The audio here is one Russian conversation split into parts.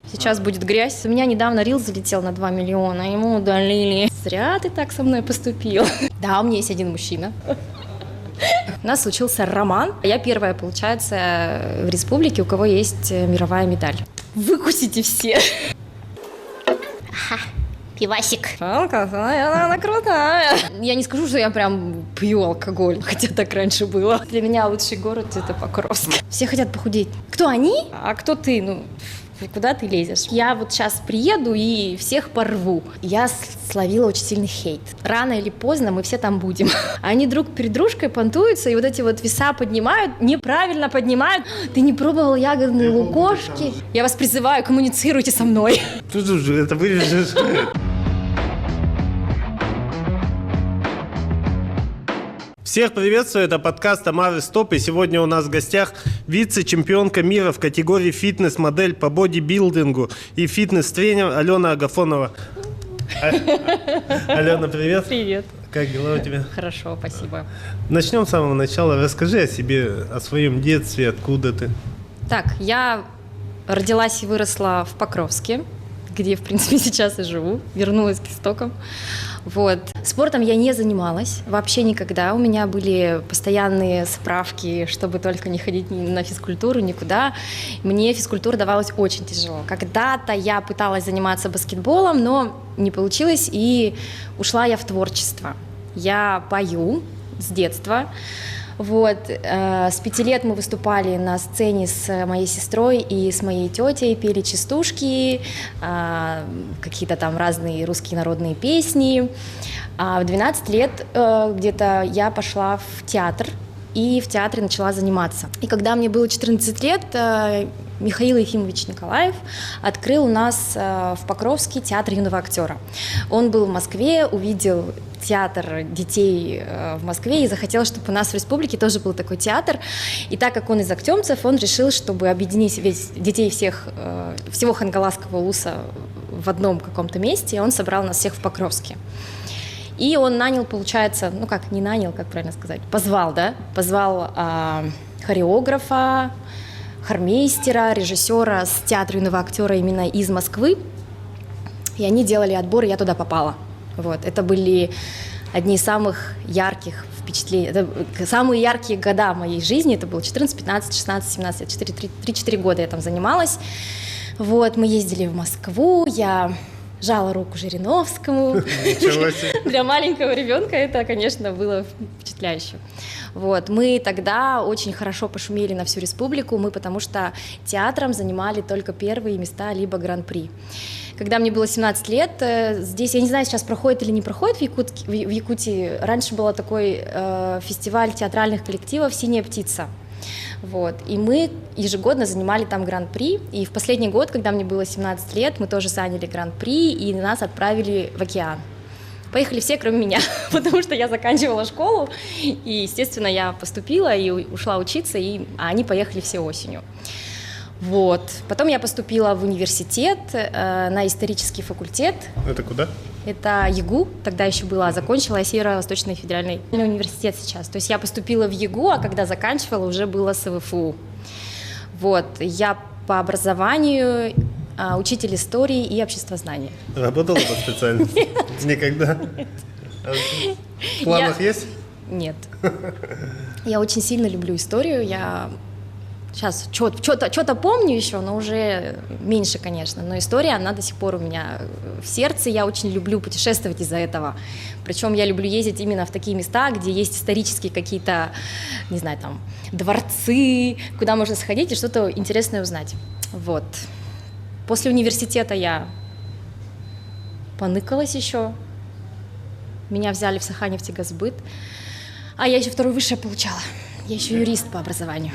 Сейчас будет грязь. У меня недавно рил залетел на 2 миллиона, ему удалили. Зря ты так со мной поступил. Да, у меня есть один мужчина. У нас случился роман. Я первая, получается, в республике, у кого есть мировая медаль. Выкусите все. Пивасик. Она крутая. Я не скажу, что я прям пью алкоголь, хотя так раньше было. Для меня лучший город — это Покровск. Все хотят похудеть. Кто они? А кто ты? Ну, куда ты лезешь? Я вот сейчас приеду и всех порву. Я словила очень сильный хейт. Рано или поздно мы все там будем. Они друг перед дружкой понтуются и вот эти вот веса поднимают, неправильно поднимают. Ты не пробовал ягодные лукошки? Я вас призываю, коммуницируйте со мной. Это вырежешь. Всех приветствую, это подкаст Тамары Стоп, и сегодня у нас в гостях вице-чемпионка мира в категории фитнес-модель по бодибилдингу и фитнес-тренер Алена Агафонова. Алена, привет. Привет. Как дела у тебя? Хорошо, спасибо. Начнем с самого начала. Расскажи о себе, о своем детстве, откуда ты. Так, я родилась и выросла в Покровске, где, в принципе, сейчас и живу. Вернулась к истокам. Вот. Спортом я не занималась вообще никогда. У меня были постоянные справки, чтобы только не ходить на физкультуру, никуда. Мне физкультура давалась очень тяжело. Когда-то я пыталась заниматься баскетболом, но не получилось, и ушла я в творчество. Я пою с детства. Вот. С 5 лет мы выступали на сцене с моей сестрой и с моей тетей, пели частушки, какие-то там разные русские народные песни. А в 12 лет где-то я пошла в театр, и в театре начала заниматься. И когда мне было 14 лет, Михаил Ефимович Николаев открыл у нас в Покровске театр юного актера. Он был в Москве, увидел театр детей в Москве и захотел, чтобы у нас в республике тоже был такой театр. И так как он из актемцев, он решил, чтобы объединить детей всего Хангаласского улуса в одном каком-то месте, он собрал нас всех в Покровске. И он нанял, получается, ну как, не нанял, как правильно сказать, позвал хореографа, хормейстера, режиссера с театра юного актера именно из Москвы. И они делали отбор, и я туда попала. Вот. Это были одни из самых ярких впечатлений. Это самые яркие года моей жизни. Это было 14, 15, 16, 17, 3-4 года я там занималась. Вот. Мы ездили в Москву, я жала руку Жириновскому. Для маленького ребенка это, конечно, было впечатляюще. Вот. Мы тогда очень хорошо пошумели на всю республику, потому что театром занимали только первые места, либо гран-при. Когда мне было 17 лет, здесь, я не знаю, сейчас проходит или не проходит в Якутии, раньше был такой фестиваль театральных коллективов «Синяя птица». Вот. И мы ежегодно занимали там гран-при, и в последний год, когда мне было 17 лет, мы тоже заняли гран-при, и нас отправили в океан. Поехали все, кроме меня, потому что я заканчивала школу, и, естественно, я поступила и ушла учиться, а они поехали все осенью. Вот. Потом я поступила в университет, на исторический факультет. Это куда? Это ЕГУ, тогда еще была, закончила я Северо-Восточный федеральный университет сейчас. То есть я поступила в ЕГУ, а когда заканчивала, уже было СВФУ. Вот. Я по образованию учитель истории и обществознания. Работала по специальности? Нет. Никогда? Нет. В планах есть? Нет. Я очень сильно люблю историю, я сейчас что-то помню еще, но уже меньше, конечно. Но история, она до сих пор у меня в сердце. Я очень люблю путешествовать из-за этого. Причем я люблю ездить именно в такие места, где есть исторические какие-то, не знаю, там, дворцы, куда можно сходить и что-то интересное узнать. Вот. После университета я поныкалась еще. Меня взяли в Саханефтегазбыт. А я еще второе высшее получала. Я еще юрист по образованию.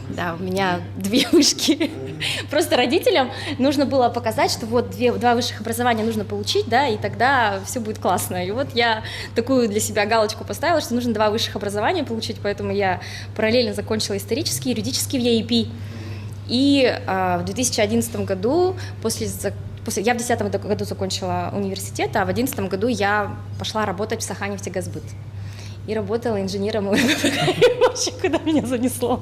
Да, у меня 2 вышки. Просто родителям нужно было показать, что вот 2 высших образования нужно получить, да, и тогда все будет классно. И вот я такую для себя галочку поставила, что нужно 2 высших образования получить, поэтому я параллельно закончила исторический, юридический в ЕИП. И в 2011 году, я в 2010 году закончила университет, а в 2011 году я пошла работать в Саханефтегазбыт. И работала инженером ОМВ вообще, куда меня занесло.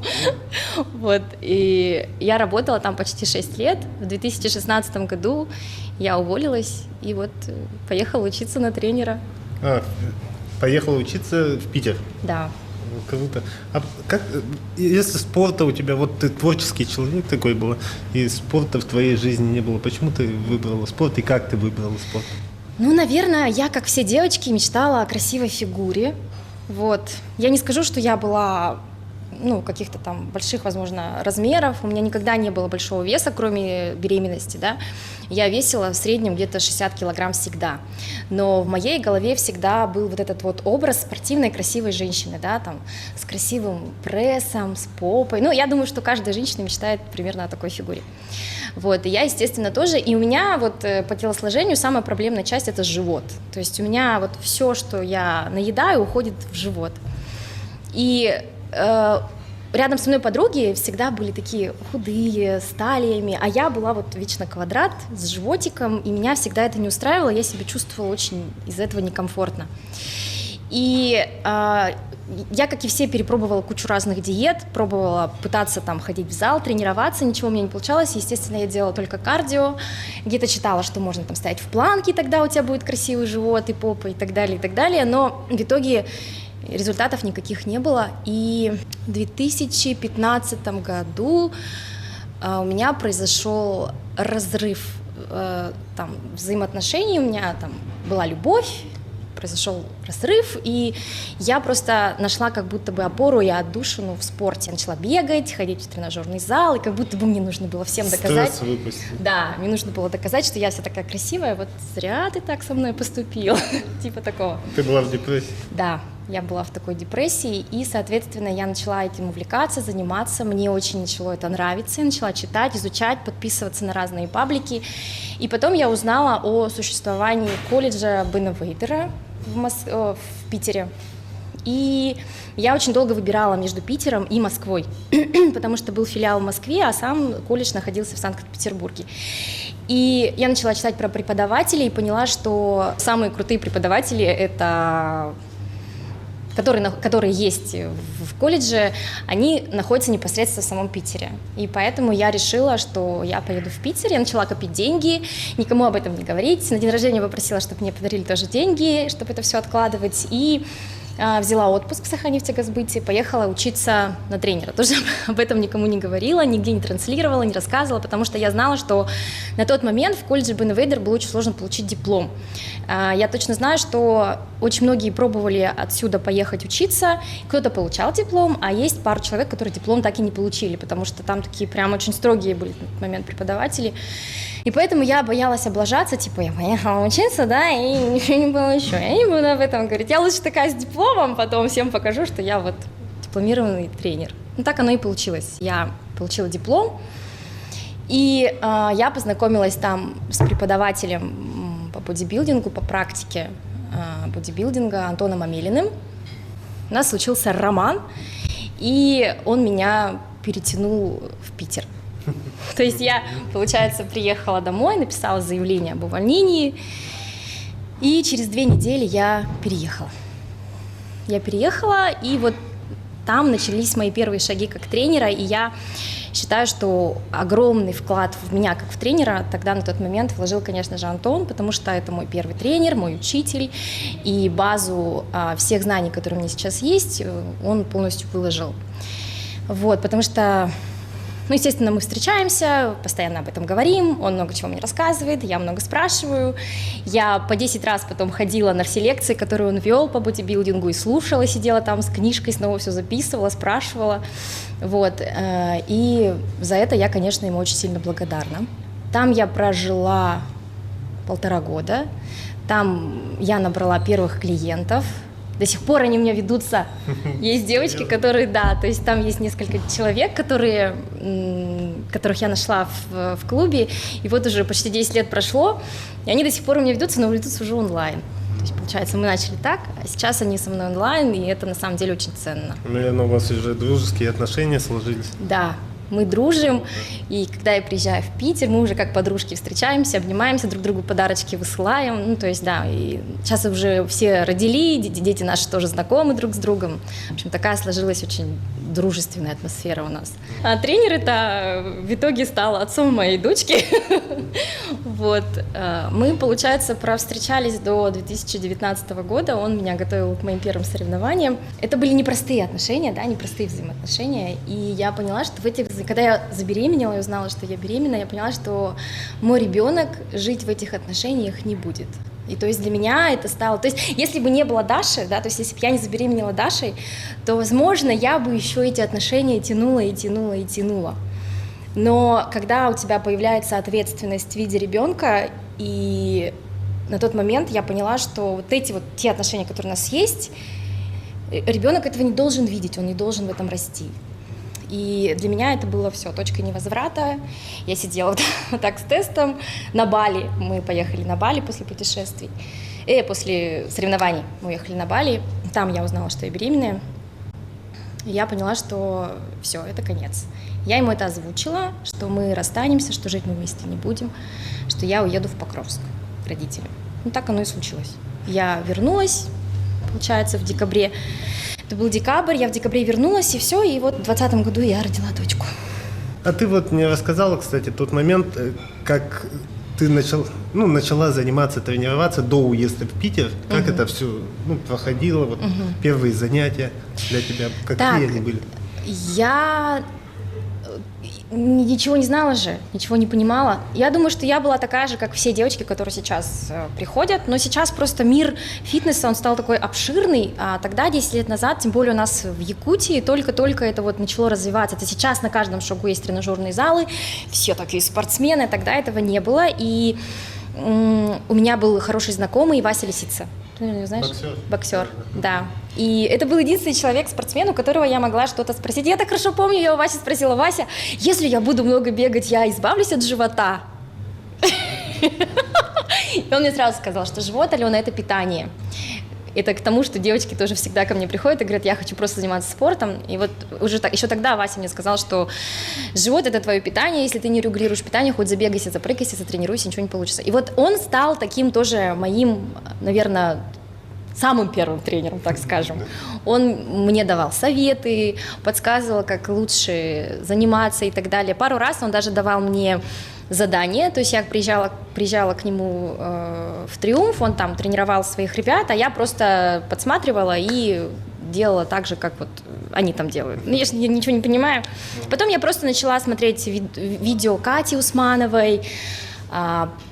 Вот, и я работала там почти 6 лет. В 2016 году я уволилась и вот поехала учиться на тренера. Поехала учиться в Питер? Да. Круто. А как, если спорта у тебя, вот ты творческий человек такой был, и спорта в твоей жизни не было, почему ты выбрала спорт и как ты выбрала спорт? Ну, наверное, я, как все девочки, мечтала о красивой фигуре. Вот. Я не скажу, что я была, каких-то там больших, возможно, размеров. У меня никогда не было большого веса, кроме беременности, да. Я весила в среднем где-то 60 килограмм всегда. Но в моей голове всегда был вот этот вот образ спортивной, красивой женщины, да, там, с красивым прессом, с попой. Я думаю, что каждая женщина мечтает примерно о такой фигуре. Вот, и я, естественно, тоже. И у меня вот по телосложению самая проблемная часть – это живот. То есть у меня вот все, что я наедаю, уходит в живот. И рядом со мной подруги всегда были такие худые, с талиями, а я была вот вечно квадрат с животиком, и меня всегда это не устраивало, я себя чувствовала очень из-за этого некомфортно. И я, как и все, перепробовала кучу разных диет, пробовала пытаться там ходить в зал, тренироваться, ничего у меня не получалось, естественно, я делала только кардио, где-то читала, что можно там стоять в планке, тогда у тебя будет красивый живот и попа и так далее, но в итоге результатов никаких не было, и в 2015 году у меня произошел разрыв взаимоотношений, у меня там была любовь, произошел разрыв, и я просто нашла как будто бы опору и отдушину в спорте. Я начала бегать, ходить в тренажерный зал, и как будто бы мне нужно было всем доказать. Стресс выпустить. Да, мне нужно было доказать, что я вся такая красивая, вот зря ты так со мной поступил, типа такого. Ты была в депрессии? Да, я была в такой депрессии, и, соответственно, я начала этим увлекаться, заниматься, мне очень начало это нравиться, я начала читать, изучать, подписываться на разные паблики, и потом я узнала о существовании колледжа Бена Вейдера в Питере, и я очень долго выбирала между Питером и Москвой, потому что был филиал в Москве, а сам колледж находился в Санкт-Петербурге. И я начала читать про преподавателей и поняла, что самые крутые преподаватели — это которые есть в колледже, они находятся непосредственно в самом Питере. И поэтому я решила, что я поеду в Питер, я начала копить деньги, никому об этом не говорить. На день рождения попросила, чтобы мне подарили тоже деньги, чтобы это все откладывать. И взяла отпуск в Саханефтегазбыте, поехала учиться на тренера. Тоже об этом никому не говорила, нигде не транслировала, не рассказывала, потому что я знала, что на тот момент в колледже Бена Вейдер было очень сложно получить диплом. Я точно знаю, что очень многие пробовали отсюда поехать учиться, кто-то получал диплом, а есть пару человек, которые диплом так и не получили, потому что там такие прям очень строгие были на тот момент преподаватели. И поэтому я боялась облажаться, типа, я поехала учиться, да, и ничего не получу. Я не буду об этом говорить. Я лучше такая с дипломом, потом всем покажу, что я вот дипломированный тренер. Так оно и получилось. Я получила диплом, и я познакомилась там с преподавателем по бодибилдингу, по практике бодибилдинга Антоном Амелиным. У нас случился роман, и он меня перетянул в Питер. То есть я, получается, приехала домой, написала заявление об увольнении, и через 2 недели я переехала. Я переехала, и вот там начались мои первые шаги как тренера, и я считаю, что огромный вклад в меня как в тренера тогда на тот момент вложил, конечно же, Антон, потому что это мой первый тренер, мой учитель, и базу всех знаний, которые у меня сейчас есть, он полностью выложил. Вот, потому что... естественно, мы встречаемся, постоянно об этом говорим, он много чего мне рассказывает, я много спрашиваю. Я по 10 раз потом ходила на все лекции, которые он вел по бодибилдингу, и слушала, сидела там с книжкой, снова все записывала, спрашивала. Вот. И за это я, конечно, ему очень сильно благодарна. Там я прожила 1,5 года, там я набрала первых клиентов. До сих пор они у меня ведутся. Есть девочки, которые, да, то есть там есть несколько человек, которых я нашла в клубе, и вот уже почти 10 лет прошло, и они до сих пор у меня ведутся, но ведутся уже онлайн. То есть, получается, мы начали так, а сейчас они со мной онлайн, и это на самом деле очень ценно. Наверное, у вас уже дружеские отношения сложились. Да, Мы дружим, и когда я приезжаю в Питер, мы уже как подружки встречаемся, обнимаемся, друг другу подарочки высылаем. Ну, то есть, да, и сейчас уже все родили, дети наши тоже знакомы друг с другом. В общем, такая сложилась очень дружественная атмосфера у нас. А тренер-то в итоге стал отцом моей дочки. Вот. Мы, получается, провстречались до 2019 года, он меня готовил к моим первым соревнованиям. Это были непростые отношения, да, непростые взаимоотношения, и я поняла, что когда я забеременела и узнала, что я беременна, я поняла, что мой ребенок жить в этих отношениях не будет. И то есть для меня это стало... То есть если бы не было Даши, да, то есть если бы я не забеременела Дашей, то, возможно, я бы еще эти отношения тянула и тянула и тянула. Но когда у тебя появляется ответственность в виде ребенка, и на тот момент я поняла, что вот эти вот те отношения, которые у нас есть, ребенок этого не должен видеть, он не должен в этом расти. И для меня это было все, точка невозврата. Я сидела вот так с тестом на Бали. Мы поехали на Бали после путешествий. После соревнований мы уехали на Бали. Там я узнала, что я беременная. И я поняла, что все, это конец. Я ему это озвучила, что мы расстанемся, что жить мы вместе не будем, что я уеду в Покровск к родителям. Ну так оно и случилось. Я вернулась, получается, в декабре. Это был декабрь, я в декабре вернулась, и все, и вот в 2020 году я родила дочку. А ты вот мне рассказала, кстати, тот момент, как ты начала заниматься, тренироваться до уезда в Питер. Как это все проходило, вот первые занятия для тебя, какие они были? Я ничего не знала же, ничего не понимала. Я думаю, что я была такая же, как все девочки, которые сейчас приходят, но сейчас просто мир фитнеса, он стал такой обширный, а тогда, 10 лет назад, тем более у нас в Якутии, только-только это вот начало развиваться. Это сейчас на каждом шагу есть тренажерные залы, все такие спортсмены, тогда этого не было, и у меня был хороший знакомый Вася Лисица. Ты не знаешь? Боксер, да. И это был единственный человек, спортсмен, у которого я могла что-то спросить. Я так хорошо помню, я у Васи спросила: Вася, если я буду много бегать, я избавлюсь от живота? И он мне сразу сказал, что живот, Алена, это питание. Это к тому, что девочки тоже всегда ко мне приходят и говорят: я хочу просто заниматься спортом. И вот уже еще тогда Вася мне сказал, что живот – это твое питание, если ты не регулируешь питание, хоть забегайся, запрыгайся, затренируйся, ничего не получится. И вот он стал таким тоже моим, наверное, самым первым тренером, так скажем. Он мне давал советы, подсказывал, как лучше заниматься и так далее. Пару раз он даже давал мне задание, то есть я приезжала к нему в Триумф, он там тренировал своих ребят, а я просто подсматривала и делала так же, как вот они там делают. Ну, я ничего не понимаю. Потом я просто начала смотреть видео Кати Усмановой.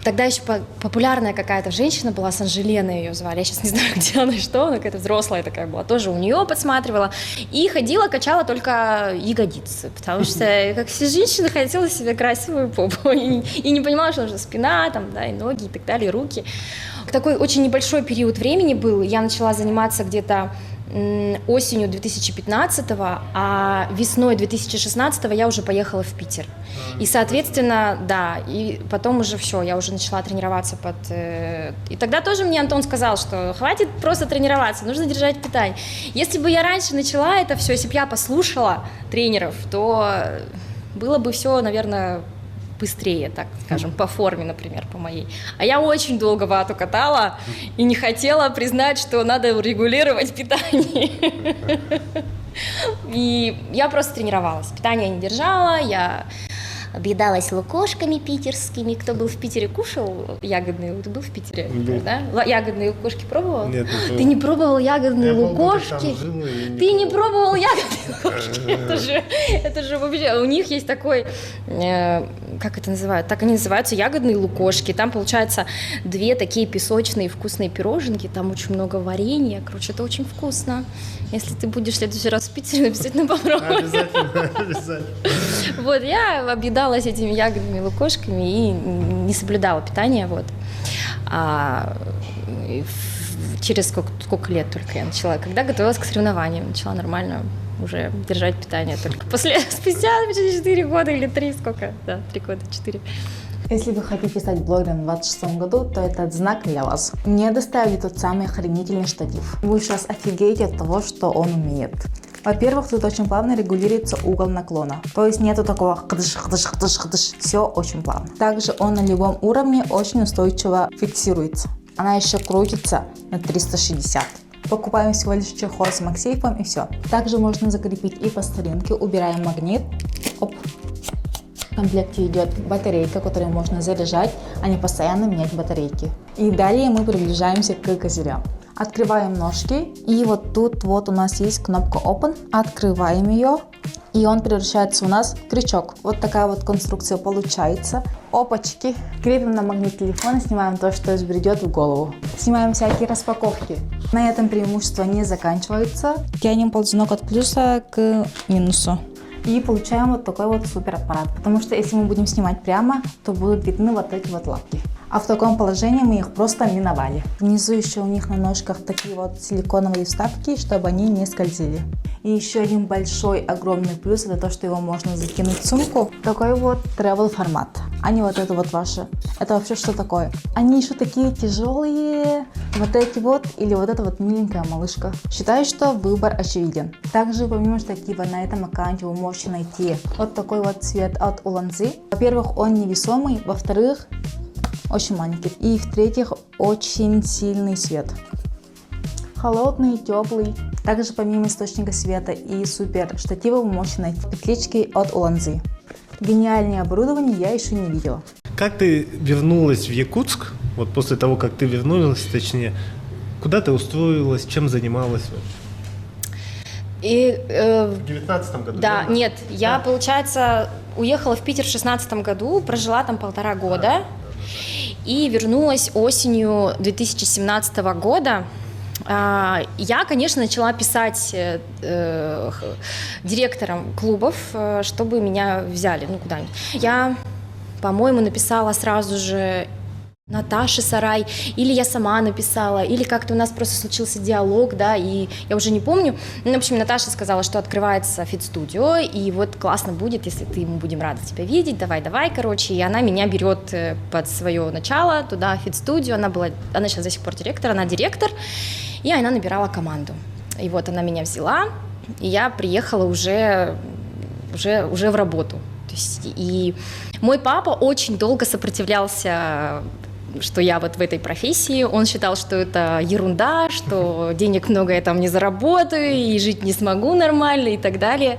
Тогда еще популярная какая-то женщина была, Санжелена ее звали, я сейчас не знаю, где она и что, она какая-то взрослая такая была, тоже у нее подсматривала, и ходила, качала только ягодицы, потому что, как все женщины, хотела себе красивую попу, и не понимала, что нужна спина, там, да, и ноги, и так далее, и руки. Такой очень небольшой период времени был, я начала заниматься где-то осенью 2015-го, а весной 2016-го я уже поехала в Питер. И, соответственно, да, и потом уже все, я уже начала тренироваться И тогда тоже мне Антон сказал, что хватит просто тренироваться, нужно держать питание. Если бы я раньше начала это все, если бы я послушала тренеров, то было бы все, наверное, быстрее, так скажем, по форме, например, по моей. А я очень долго вату катала и не хотела признать, что надо регулировать питание. И я просто тренировалась. Питание я не держала, я объедалась лукошками питерскими. Кто был в Питере, кушал ягодные? Ты был в Питере? Да? Ягодные лукошки пробовал? Нет, не пробовал. Ты не пробовал ягодные лукошки? Ты не пробовал ягодные лукошки? Это же вообще... У них есть такой... Как это называют? Так они называются, ягодные лукошки. Там, получается, 2 такие песочные вкусные пироженки. Там очень много варенья. Короче, это очень вкусно. Если ты будешь в следующий раз в Питере, обязательно попробуй. Обязательно. Вот, я объедалась этими ягодными лукошками и не соблюдала питание, вот. Через сколько лет только я начала, когда готовилась к соревнованиям, начала нормально уже держать питание только спустя 4 года или 3, сколько, да, 3 года, 4. Если вы хотите стать блогером в 2026 году, то это знак для вас. Мне доставили тот самый охренительный штатив. Вы сейчас офигеете от того, что он умеет. Во-первых, тут очень плавно регулируется угол наклона. То есть нету такого хдыш. Все очень плавно. Также он на любом уровне очень устойчиво фиксируется. Она еще крутится на 360. Покупаем всего лишь чехол с MagSafe и все. Также можно закрепить и по старинке. Убираем магнит. Оп. В комплекте идет батарейка, которую можно заряжать, а не постоянно менять батарейки. И далее мы приближаемся к козырям. Открываем ножки, и вот тут вот у нас есть кнопка Open. Открываем ее, и он превращается у нас в крючок. Вот такая вот конструкция получается. Опачки. Крепим на магнит телефона, снимаем то, что взбредет в голову. Снимаем всякие распаковки. На этом преимущества не заканчиваются. Тянем ползунок от плюса к минусу. И получаем вот такой вот супер аппарат. Потому что если мы будем снимать прямо, то будут видны вот эти вот лапки. А в таком положении мы их просто миновали. Внизу еще у них на ножках такие вот силиконовые вставки, чтобы они не скользили. И еще один большой, огромный плюс, это то, что его можно закинуть в сумку. Такой вот travel формат, а не вот это вот ваше. Это вообще что такое? Они еще такие тяжелые. Вот эти вот, или вот эта вот миленькая малышка. Считаю, что выбор очевиден. Также помимо штатива на этом аккаунте вы можете найти вот такой вот цвет от Ulanzi. Во-первых, он невесомый. Во-вторых, очень маленький. И в-третьих, очень сильный свет. Холодный, теплый. Также помимо источника света и супер штатива вы можете найти петлички от Ulanzi. Гениальное оборудование я еще не видела. Как ты вернулась в Якутск? Вот после того, как ты вернулась, точнее, куда ты устроилась, чем занималась вообще? В 19 году? Да, нет, я, получается, уехала в Питер в 16 году, прожила там 1,5 года и вернулась осенью 2017 года. Я, конечно, начала писать директорам клубов, чтобы меня взяли, куда-нибудь. Я, по-моему, написала сразу же Наташе Сарай, или я сама написала, или как-то у нас просто случился диалог, да, и я уже не помню. В общем, Наташа сказала, что открывается фит-студио, и вот классно будет, если мы будем рады тебя видеть, давай, короче, и она меня берет под свое начало туда, в фит-студио, она сейчас до сих пор директор, она директор, и она набирала команду. И вот она меня взяла, и я приехала уже в работу. То есть, и мой папа очень долго сопротивлялся, что я вот в этой профессии. Он считал, что это ерунда, что денег много я там не заработаю, и жить не смогу нормально и так далее.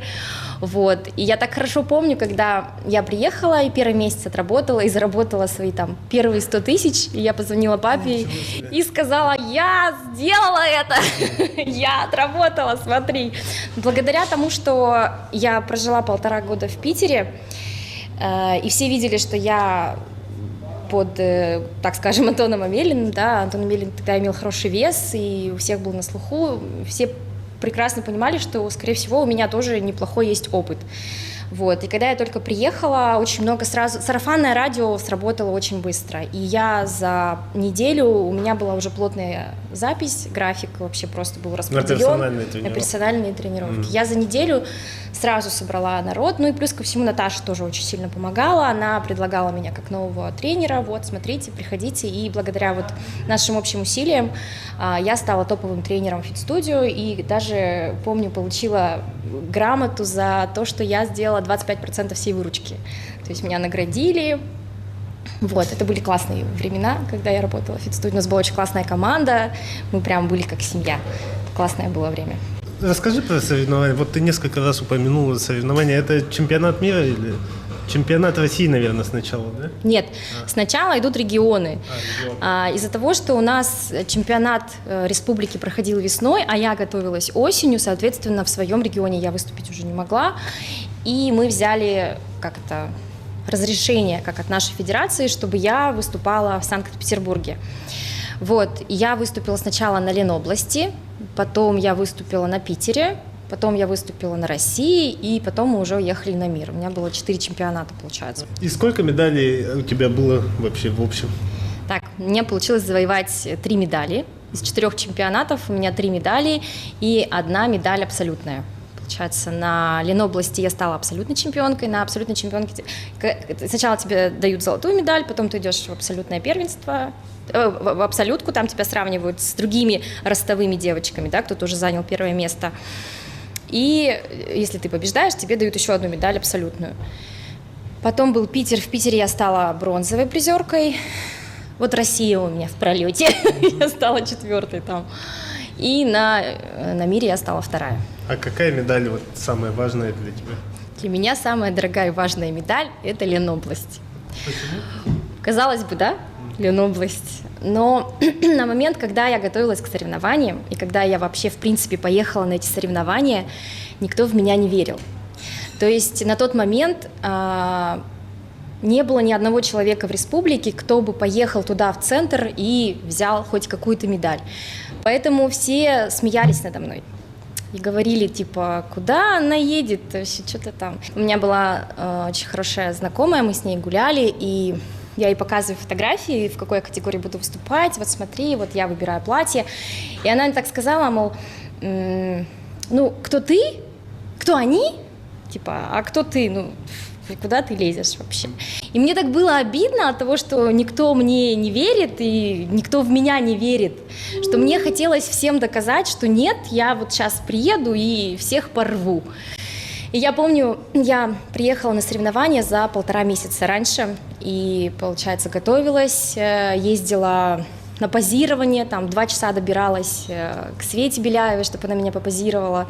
Вот. И я так хорошо помню, когда я приехала и первый месяц отработала и заработала свои там первые 100 тысяч, и я позвонила папе и сказала: я сделала это, я отработала, смотри. Благодаря тому, что я прожила 1,5 года в Питере, и все видели, что я под, так скажем, Антоном Амелиным, да, Антон Амелин тогда имел хороший вес, и у всех был на слуху, все прекрасно понимали, что, скорее всего, у меня тоже неплохой есть опыт. Вот. И когда я только приехала, очень много сразу... Сарафанное радио сработало очень быстро. И я за неделю... У меня была уже плотная запись, график вообще просто был распределен. На персональные тренировки. Я за неделю сразу собрала народ. Ну и плюс ко всему Наташа тоже очень сильно помогала. Она предлагала меня как нового тренера. Вот, смотрите, приходите. И благодаря вот нашим общим усилиям я стала топовым тренером фит-студио. И даже, помню, получила грамоту за то, что я сделала 25% всей выручки. То есть меня наградили. Вот, это были классные времена, когда я работала в фит-студии. У нас была очень классная команда, мы прям были как семья. Классное было время. Расскажи про соревнования. Вот ты несколько раз упомянула соревнования. Это чемпионат мира или чемпионат России, наверное, сначала, да? Нет, сначала идут регионы. Из-за того, что у нас чемпионат республики проходил весной, а я готовилась осенью, соответственно, в своем регионе я выступить уже не могла. И мы взяли разрешение как от нашей федерации, чтобы я выступала в Санкт-Петербурге. Вот, я выступила сначала на Ленобласти, потом я выступила на Питере, потом я выступила на России, и потом мы уже уехали на мир. У меня было 4 чемпионата, получается. И сколько медалей у тебя было вообще в общем? Так, мне получилось завоевать 3 медали. Из 4 чемпионатов у меня 3 медали и 1 медаль абсолютная. Получается, на Ленобласти я стала абсолютной чемпионкой. На абсолютной чемпионке сначала тебе дают золотую медаль, потом ты идешь в абсолютное первенство, в абсолютку, там тебя сравнивают с другими ростовыми девочками, да, кто тоже занял 1 место. И если ты побеждаешь, тебе дают еще одну медаль абсолютную. Потом был Питер. В Питере я стала бронзовой призеркой. Вот Россия у меня в пролете. Я стала 4-й там. И на мире я стала 2-я. А какая медаль вот самая важная для тебя? Для меня самая дорогая и важная медаль – это Ленобласть. Почему? Казалось бы, да, Ленобласть. Но на момент, когда я готовилась к соревнованиям, и когда я вообще, в принципе, поехала на эти соревнования, никто в меня не верил. То есть на тот момент не было ни одного человека в республике, кто бы поехал туда, в центр, и взял хоть какую-то медаль. Поэтому все смеялись надо мной. И говорили, типа, куда она едет, вообще что-то там. У меня была очень хорошая знакомая, мы с ней гуляли, и я ей показываю фотографии, в какой категории буду выступать, вот смотри, вот я выбираю платье. И она мне так сказала, мол, ну, кто ты? Кто они? Типа, а кто ты? Ну, куда ты лезешь вообще? И мне так было обидно от того, что никто мне не верит, и никто в меня не верит, что мне хотелось всем доказать, что нет, я вот сейчас приеду и всех порву. И я помню, я приехала на соревнования за 1,5 месяца раньше, и, получается, готовилась, ездила на позирование, там 2 часа добиралась к Свете Беляевой, чтобы она меня попозировала.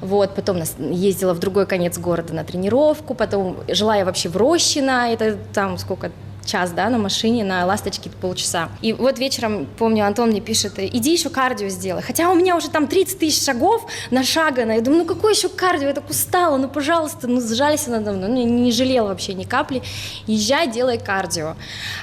Вот, потом ездила в другой конец города на тренировку, потом жила я вообще в Рощино, это там сколько, час, да, на машине, на «Ласточке» полчаса. И вот вечером, помню, Антон мне пишет, иди еще кардио сделай. Хотя у меня уже там 30 тысяч шагов нашагано. Я думаю, ну какое еще кардио, я так устала, ну пожалуйста, ну сжалься надо мной. Ну, не жалела вообще ни капли. Езжай, делай кардио.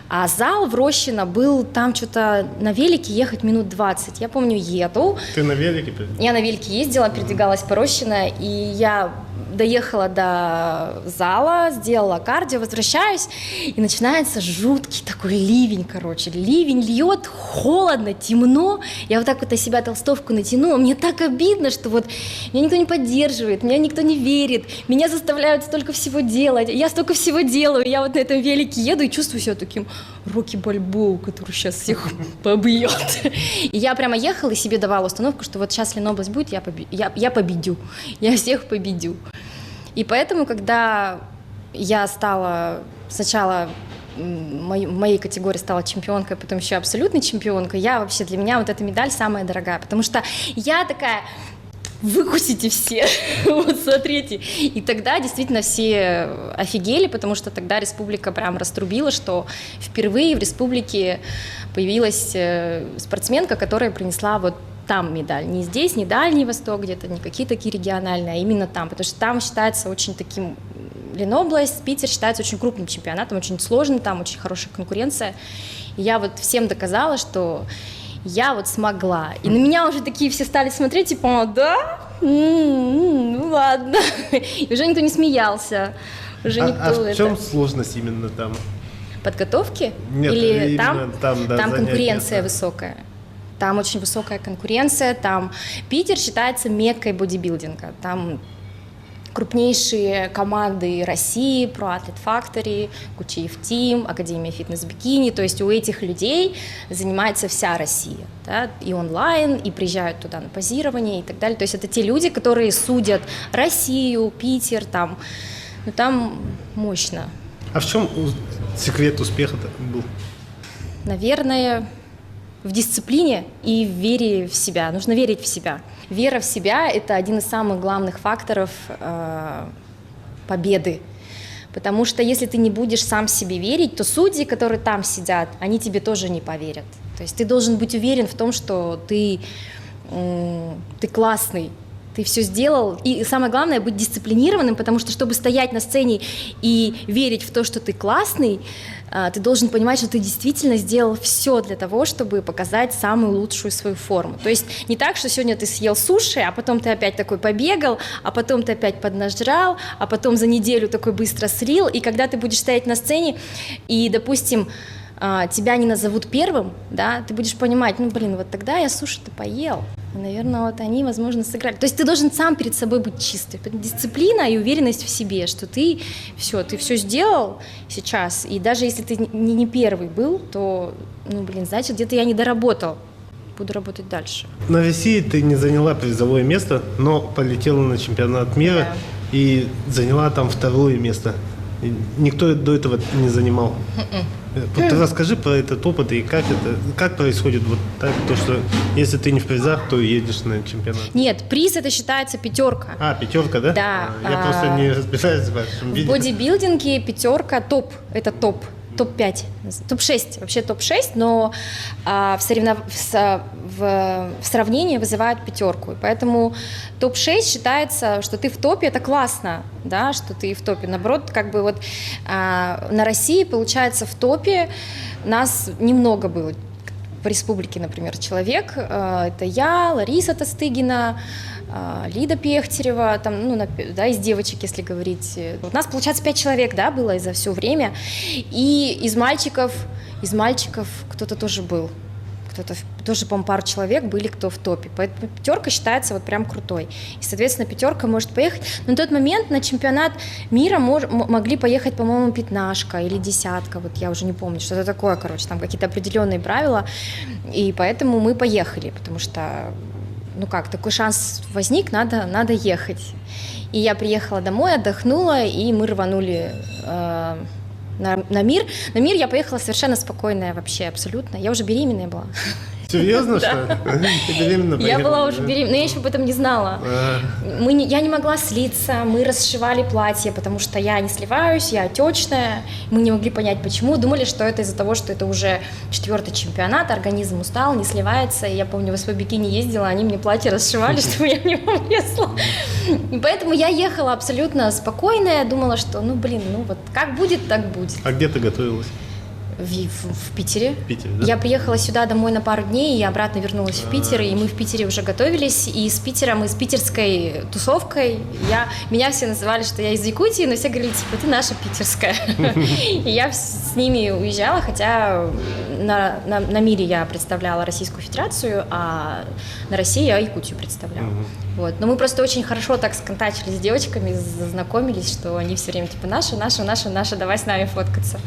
А зал в Рощино был, там что-то на велике ехать минут 20. Я помню, еду. Ты на велике? Я на велике ездила, передвигалась по Рощино, и я доехала до зала, сделала кардио, возвращаюсь, и начинается жуткий такой ливень, короче. Ливень льет, холодно, темно. Я вот так вот на себя толстовку натянула. Мне так обидно, что вот меня никто не поддерживает, меня никто не верит, меня заставляют столько всего делать. Я столько всего делаю. Я вот на этом велике еду и чувствую себя таким Рокки Бальбоу, который сейчас всех побьет. И я прямо ехала и себе давала установку, что вот сейчас Ленобласть будет, я победю. Я всех победю. И поэтому, когда я стала сначала в моей категории стала чемпионкой, потом еще абсолютной чемпионкой, для меня вот эта медаль самая дорогая, потому что я такая, выкусите все, вот смотрите. И тогда действительно все офигели, потому что тогда республика прям раструбила, что впервые в республике появилась спортсменка, которая принесла вот там медаль. Не здесь, не Дальний Восток где-то, не какие-то такие региональные, а именно там, потому что там считается очень таким, Ленобласть, Питер считается очень крупным чемпионатом, очень сложным, там очень хорошая конкуренция. И я вот всем доказала, что я вот смогла. И на меня уже такие все стали смотреть, типа, да? Ну ладно. И уже никто не смеялся. Уже никто в чем сложность именно там? Подготовки? Нет, или там, да, там конкуренция да. высокая. Там очень высокая конкуренция. Там Питер считается меккой бодибилдинга. Там крупнейшие команды России, Pro Athlete Factory, Кучиев Team, Академия фитнес-бикини, то есть у этих людей занимается вся Россия, да, и онлайн, и приезжают туда на позирование и так далее, то есть это те люди, которые судят Россию, Питер, там, ну там мощно. А в чем секрет успеха-то был? Наверное, в дисциплине и в вере в себя. Нужно верить в себя. Вера в себя – это один из самых главных факторов победы. Потому что если ты не будешь сам себе верить, то судьи, которые там сидят, они тебе тоже не поверят. То есть ты должен быть уверен в том, что ты классный, ты все сделал. И самое главное – быть дисциплинированным, потому что, чтобы стоять на сцене и верить в то, что ты классный, ты должен понимать, что ты действительно сделал все для того, чтобы показать самую лучшую свою форму. То есть не так, что сегодня ты съел суши, а потом ты опять такой побегал, а потом ты опять поднажрал, а потом за неделю такой быстро слил, и когда ты будешь стоять на сцене, и, допустим, тебя не назовут первым, да, ты будешь понимать, ну, блин, вот тогда я суши-то поел, и, наверное, вот они, возможно, сыграли. То есть ты должен сам перед собой быть чистым. Дисциплина и уверенность в себе, что ты все сделал сейчас, и даже если ты не первый был, то, ну, блин, значит, где-то я не доработал. буду работать дальше. На России ты не заняла призовое место, но полетела на чемпионат мира и заняла там 2-е место. И никто до этого не занимал. Вот ты расскажи про этот опыт и как происходит вот так, то, что если ты не в призах, то едешь на чемпионат. Нет, приз это считается 5. 5, да? Да. Я просто не разбираюсь в вашем В виде. бодибилдинге 5 топ, это топ. Топ-5, топ-6, вообще топ-6, но в сравнении вызывает 5. И поэтому топ-6 считается, что ты в топе, это классно, да, что ты в топе. Наоборот, как бы вот на России, получается, в топе нас немного было. В республике, например, человек, это я, Лариса Тостыгина, Лида Пехтерева, там, ну, да, из девочек, если говорить. У нас, получается, 5 человек, да, было за все время. И из мальчиков кто-то тоже был. Кто-то тоже, по-моему, пару человек были, кто в топе. Поэтому 5 считается вот прям крутой. И, соответственно, 5 может поехать. Но на тот момент на чемпионат мира могли поехать, по-моему, 15 или 10. Вот я уже не помню, что-то такое, короче, там какие-то определенные правила. И поэтому мы поехали, потому что ну как, такой шанс возник, надо ехать. И я приехала домой, отдохнула, и мы рванули на мир. На мир я поехала совершенно спокойная вообще, абсолютно. Я уже беременная была. Серьезно, что ли? Ты беременна Я поехала, была уже да? беременна, но я еще об этом не знала. Я не могла слиться, мы расшивали платье, потому что я не сливаюсь, я отечная. Мы не могли понять, почему. Думали, что это из-за того, что это уже 4-й чемпионат, организм устал, не сливается. И я помню, в свой бикини ездила, они мне платье расшивали, чтобы я в него влезла. И поэтому я ехала абсолютно спокойная, думала, что, ну вот как будет, так будет. А где ты готовилась? В Питере. В Питере, да? Я приехала сюда домой на пару дней и обратно вернулась в Питер, и мы в Питере уже готовились, и с Питером, и с питерской тусовкой. Меня все называли, что я из Якутии, но все говорили, типа, ты наша питерская. И я с ними уезжала, хотя на мире я представляла Российскую Федерацию, а на России я Якутию представляла. Вот. Но мы просто очень хорошо так сконтачились с девочками, зазнакомились, что они все время типа наша, давай с нами фоткаться.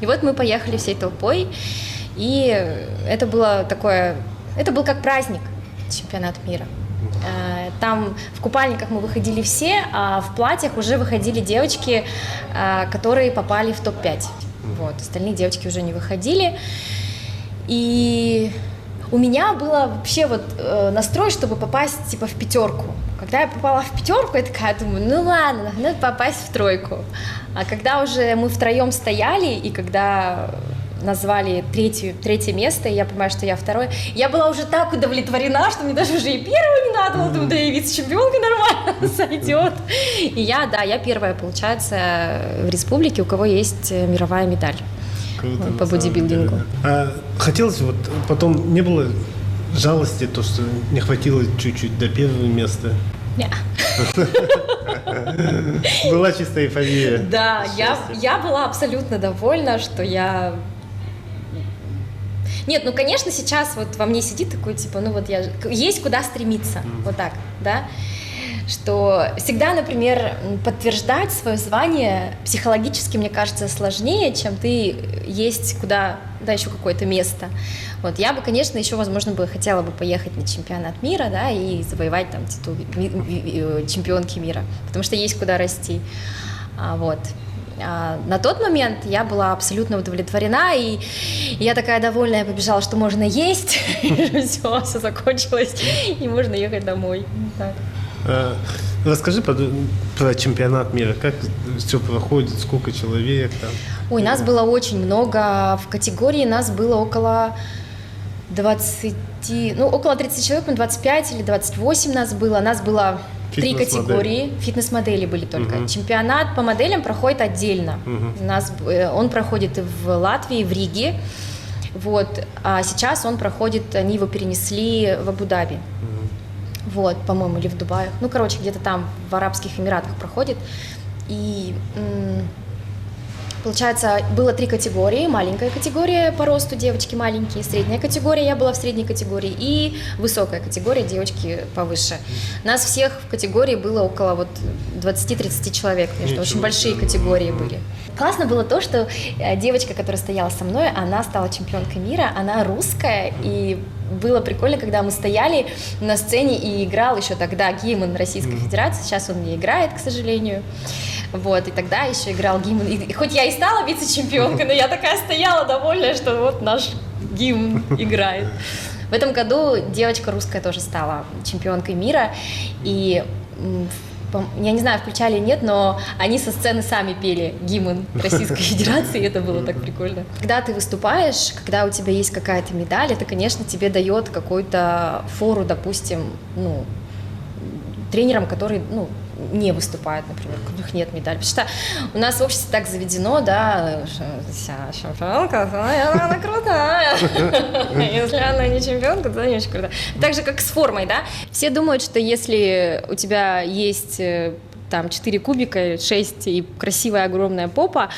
И вот мы поехали всей толпой, и это был как праздник, чемпионат мира. Там в купальниках мы выходили все, а в платьях уже выходили девочки, которые попали в топ-5. Вот. Остальные девочки уже не выходили. И у меня было вообще вот настрой, чтобы попасть типа в 5. Когда я попала в 5, я такая думаю, ну ладно, надо попасть в 3. А когда уже мы втроем стояли, и когда назвали третье место, и я понимаю, что я 2, я была уже так удовлетворена, что мне даже уже и 1 не надо было, думаю, да и вице-чемпионка нормально сойдет. И я 1 получается, в республике, у кого есть мировая медаль. Круто, по бодибилдингу. Хотелось вот потом, не было жалости, то, что не хватило чуть-чуть до 1 места? Нет. Была чистая эйфория. Да, я была абсолютно довольна, что я... Нет, ну, конечно, сейчас вот во мне сидит такой, типа, ну, вот есть куда стремиться, вот так, да, что всегда, например, подтверждать свое звание психологически, мне кажется, сложнее, чем ты есть куда, да, еще какое-то место. Вот, я бы, конечно, еще, возможно, хотела бы поехать на чемпионат мира, да, и завоевать там титул чемпионки мира, потому что есть куда расти, вот. На тот момент я была абсолютно удовлетворена, и я такая довольная побежала, что можно есть, все закончилось, и можно ехать домой. Так. Расскажи про чемпионат мира, как все проходит, сколько человек там? Ой, нас было очень много, в категории нас было около 20, ну около 30 человек, 25 или 28 нас было 3 категории, фитнес-модели были только. Чемпионат по моделям проходит отдельно. Он проходит и в Латвии, в Риге. Вот. А сейчас он проходит, они его перенесли в Абу-Даби. Вот, по-моему, или в Дубае. Ну, короче, где-то там в Арабских Эмиратах проходит. И Получается, было 3 категории. Маленькая категория по росту, девочки маленькие, средняя категория, я была в средней категории, и высокая категория, девочки повыше. Нас всех в категории было около 20-30 человек, потому что очень большие категории были. Классно было то, что девочка, которая стояла со мной, она стала чемпионкой мира, она русская, и было прикольно, когда мы стояли на сцене и играл еще тогда гимн Российской Федерации, сейчас он не играет, к сожалению. Вот, и тогда еще играл гимн. И хоть я и стала вице-чемпионкой, но я такая стояла довольная, что вот наш гимн играет. В этом году девочка русская тоже стала чемпионкой мира. И я не знаю, включали или нет, но они со сцены сами пели гимн Российской Федерации, и это было так прикольно. Когда ты выступаешь, когда у тебя есть какая-то медаль, это, конечно, тебе дает какую-то фору, допустим, тренерам, которые, не выступают, например, у них нет медали. Потому что у нас в обществе так заведено, да, чемпионка, она крутая. Если она не чемпионка, то она не очень крутая. Так же, как с формой, да. Все думают, что если у тебя есть там 4 кубика, 6 и красивая огромная попа,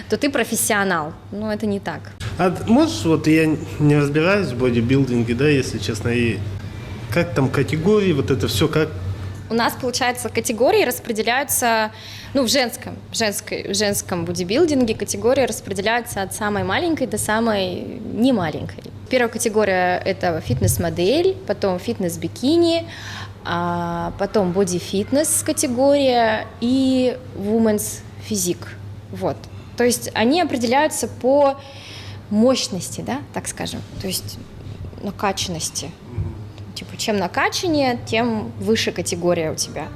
то ты профессионал. Но это не так. А можешь, я не разбираюсь в бодибилдинге, да, если честно, и как там категории, это все как? У нас, получается, категории распределяются, в женском бодибилдинге категории распределяются от самой маленькой до самой немаленькой. Первая категория – это фитнес-модель, потом фитнес-бикини, потом боди-фитнес категория и women's физик. Вот. То есть они определяются по мощности, да, так скажем, то есть накачанности. Чем накачаннее, тем выше категория у тебя.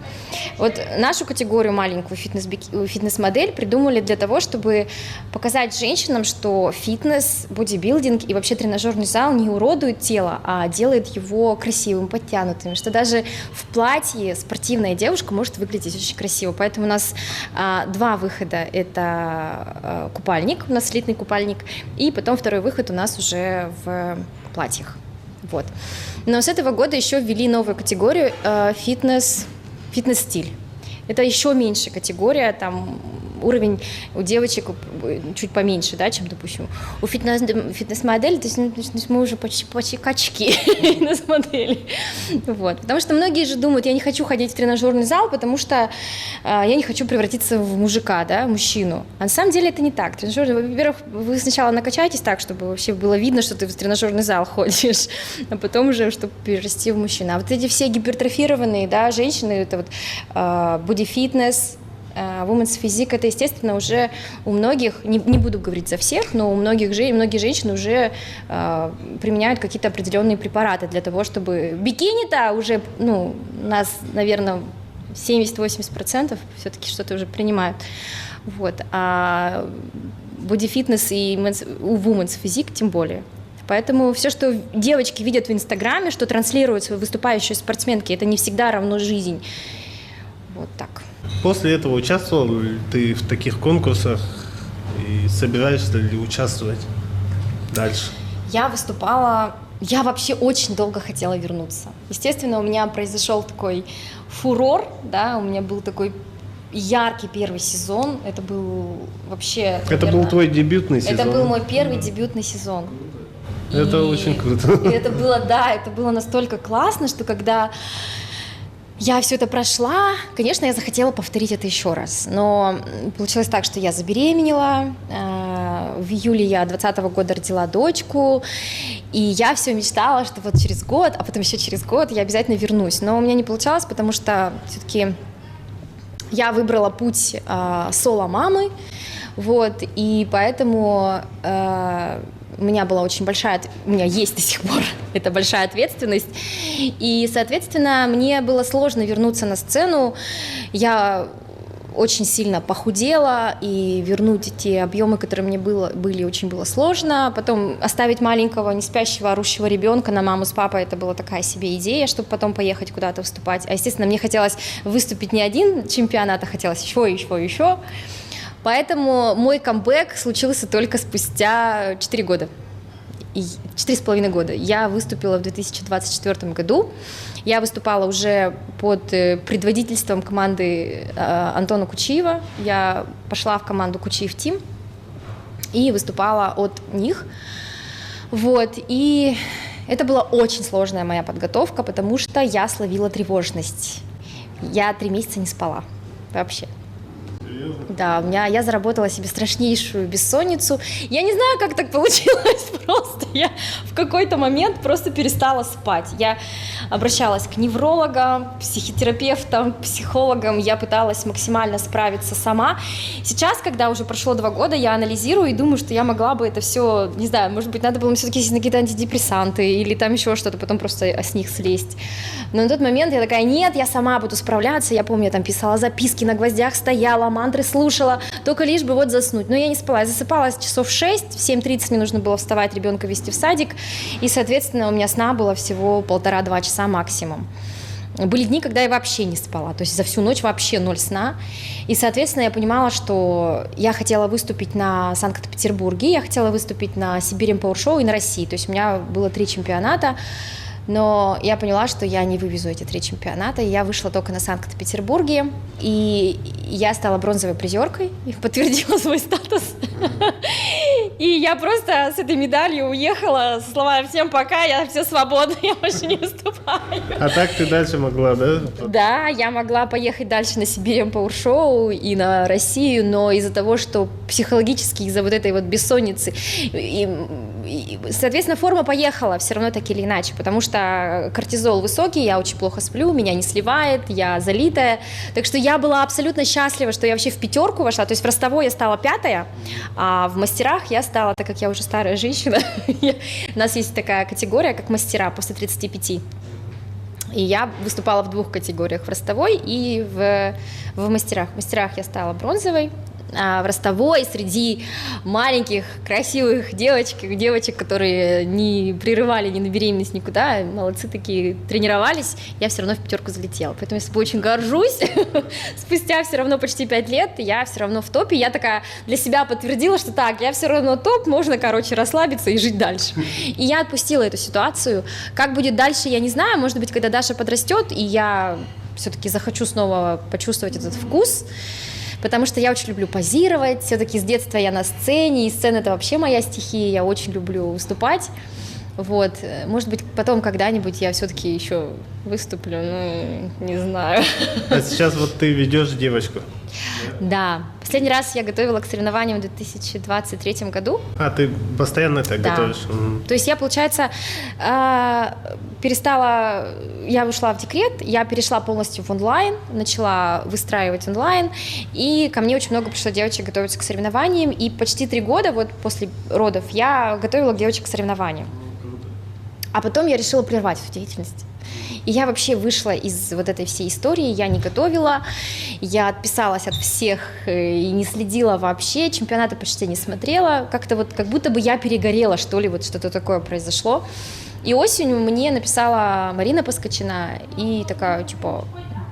Вот нашу категорию маленькую фитнес-модель придумали для того, чтобы показать женщинам, что фитнес, бодибилдинг и вообще тренажерный зал не уродует тело, а делает его красивым, подтянутым, что даже в платье спортивная девушка может выглядеть очень красиво. Поэтому у нас 2 выхода. Это купальник, у нас слитный купальник, и потом второй выход у нас уже в платьях. Вот. Но с этого года еще ввели новую категорию фитнес-стиль. Это еще меньшая категория, там уровень у девочек чуть поменьше, да, чем, допустим, у фитнес-модели, то есть мы уже почти качки фитнес-модели. Вот. Потому что многие же думают, я не хочу ходить в тренажерный зал, потому что я не хочу превратиться в мужика, да, мужчину. А на самом деле это не так. Во-первых, вы сначала накачаетесь так, чтобы вообще было видно, что ты в тренажерный зал ходишь, а потом уже, чтобы перерасти в мужчину. А вот эти все гипертрофированные, да, женщины, это вот боди-фитнес, women's физик, это, естественно, уже у многих, не буду говорить за всех, но многие женщины уже применяют какие-то определенные препараты для того, чтобы... Бикини-то уже, у нас, наверное, 70-80% все-таки что-то уже принимают. Вот. А боди-фитнес и women's физик тем более. Поэтому все, что девочки видят в Инстаграме, что транслируют свои выступающие спортсменки, это не всегда равно жизнь. Вот так. После этого участвовал ли ты в таких конкурсах и собираешься ли участвовать дальше? Я вообще очень долго хотела вернуться. Естественно, у меня произошел такой фурор, да, у меня был такой яркий первый сезон, это был вообще... Это был твой дебютный сезон? Это был мой первый дебютный сезон. Это очень круто. И это было настолько классно, что когда... Я все это прошла, конечно, я захотела повторить это еще раз, но получилось так, что я забеременела, в июле я 2020 года родила дочку, и я все мечтала, что вот через год, а потом еще через год я обязательно вернусь, но у меня не получалось, потому что все-таки я выбрала путь соло-мамы, вот, и поэтому... У меня есть до сих пор это большая ответственность, и, соответственно, мне было сложно вернуться на сцену, я очень сильно похудела, и вернуть те объемы, которые мне были, очень было сложно, потом оставить маленького, не спящего, орущего ребенка на маму с папой, это была такая себе идея, чтобы потом поехать куда-то выступать, а, естественно, мне хотелось выступить не один чемпионат, а хотелось еще. Поэтому мой камбэк случился только спустя 4 года. 4,5 года. Я выступила в 2024 году. Я выступала уже под предводительством команды Антона Кучиева. Я пошла в команду Кучиев Тим. и выступала от них. Вот, и это была очень сложная моя подготовка, потому что я словила тревожность. Я 3 месяца не спала вообще. Да, я заработала себе страшнейшую бессонницу. Я не знаю, как так получилось, просто я в какой-то момент просто перестала спать. Я обращалась к неврологам, психотерапевтам, психологам, я пыталась максимально справиться сама. Сейчас, когда уже прошло 2 года, я анализирую и думаю, что я могла бы это все, не знаю, может быть, надо было все-таки сесть на какие-то антидепрессанты или там еще что-то, потом просто с них слезть. Но на тот момент я такая, нет, я сама буду справляться. Я помню, я там писала записки, на гвоздях стояла, мантры слушала, только лишь бы вот заснуть. Но я не спала, я засыпала часов в 6, в 7:30 мне нужно было вставать, ребенка везти в садик, и, соответственно, у меня сна было всего 1,5-2 часа максимум. Были дни, когда я вообще не спала, то есть за всю ночь вообще 0 сна, и, соответственно, я понимала, что я хотела выступить на Санкт-Петербурге, я хотела выступить на Siberian Power Show и на России, то есть у меня было 3 чемпионата, но я поняла, что я не вывезу эти 3 чемпионата, и я вышла только на Санкт-Петербурге, и я стала бронзовой призеркой, и подтвердила свой статус. И я просто с этой медалью уехала со словами «всем пока, я все свободна, я больше не выступаю». А так ты дальше могла, да? Да, я могла поехать дальше на Siberian Power Show и на Россию, но из-за того, что психологически, из-за вот этой вот бессонницы, соответственно, форма поехала все равно так или иначе, потому что кортизол высокий, я очень плохо сплю, меня не сливает, я залитая, так что я была абсолютно счастлива, что я вообще в 5 вошла, то есть в ростовой я стала 5, а в мастерах я стала, так как я уже старая женщина, у нас есть такая категория, как мастера после 35. И я выступала в 2 категориях, в ростовой и в мастерах. В мастерах я стала бронзовой, а в ростовой среди маленьких красивых девочек, которые не прерывали ни на беременность никуда, молодцы такие, тренировались, я все равно в 5 залетела. Поэтому я собой очень горжусь. Спустя все равно почти 5 лет я все равно в топе. Я такая для себя подтвердила, что так, я все равно топ, можно, расслабиться и жить дальше. И я отпустила эту ситуацию. Как будет дальше, я не знаю. Может быть, когда Даша подрастет, и я все-таки захочу снова почувствовать этот вкус, потому что я очень люблю позировать, все-таки с детства я на сцене, и сцена — это вообще моя стихия, я очень люблю выступать. Вот, может быть, потом когда-нибудь я все-таки еще выступлю, не знаю. А сейчас вот ты ведешь девочку. Да, последний раз я готовила к соревнованиям в 2023 году. А, ты постоянно так готовишь? То есть я, получается, я ушла в декрет, я перешла полностью в онлайн, начала выстраивать онлайн, и ко мне очень много пришло девочек готовиться к соревнованиям, и почти 3 года, вот после родов, я готовила девочек к соревнованиям. А потом я решила прервать эту деятельность. И я вообще вышла из вот этой всей истории, я не готовила, я отписалась от всех и не следила вообще, чемпионаты почти не смотрела, как-то вот как будто бы я перегорела, что ли, вот что-то такое произошло. И осенью мне написала Марина Поскочина и такая, типа,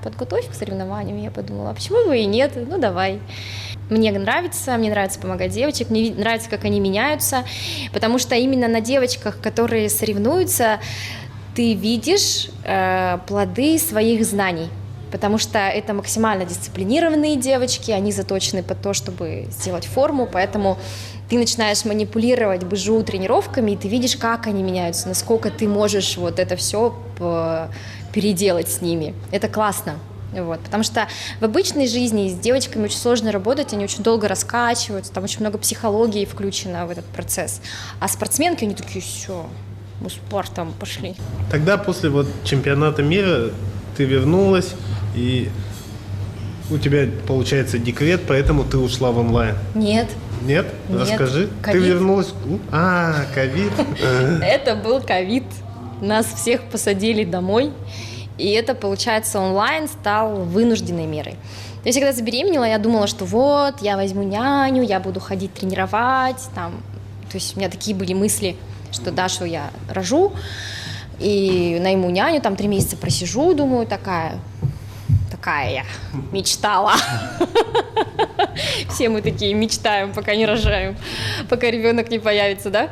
подготовь к соревнованиям. Я подумала, а почему бы и нет, ну давай. Мне нравится помогать девочкам, мне нравится, как они меняются, потому что именно на девочках, которые соревнуются, ты видишь плоды своих знаний, потому что это максимально дисциплинированные девочки, они заточены под то, чтобы сделать форму, поэтому ты начинаешь манипулировать БЖУ тренировками, и ты видишь, как они меняются, насколько ты можешь вот это все переделать с ними. Это классно. Вот, потому что в обычной жизни с девочками очень сложно работать, они очень долго раскачиваются, там очень много психологии включено в этот процесс. А спортсменки, они такие, все, мы спортом пошли. Тогда после вот чемпионата мира ты вернулась, и у тебя, получается, декрет, поэтому ты ушла в онлайн. Нет. Нет? Расскажи. COVID. Ты вернулась... ковид. Это был ковид. Нас всех посадили домой. И это, получается, онлайн стал вынужденной мерой. То есть, когда забеременела, я думала, что вот, я возьму няню, я буду ходить тренировать. Там. То есть у меня такие были мысли, что Дашу я рожу, и найму няню, там 3 месяца просижу, думаю, такая я мечтала. Все мы такие мечтаем, пока не рожаем, пока ребенок не появится, да?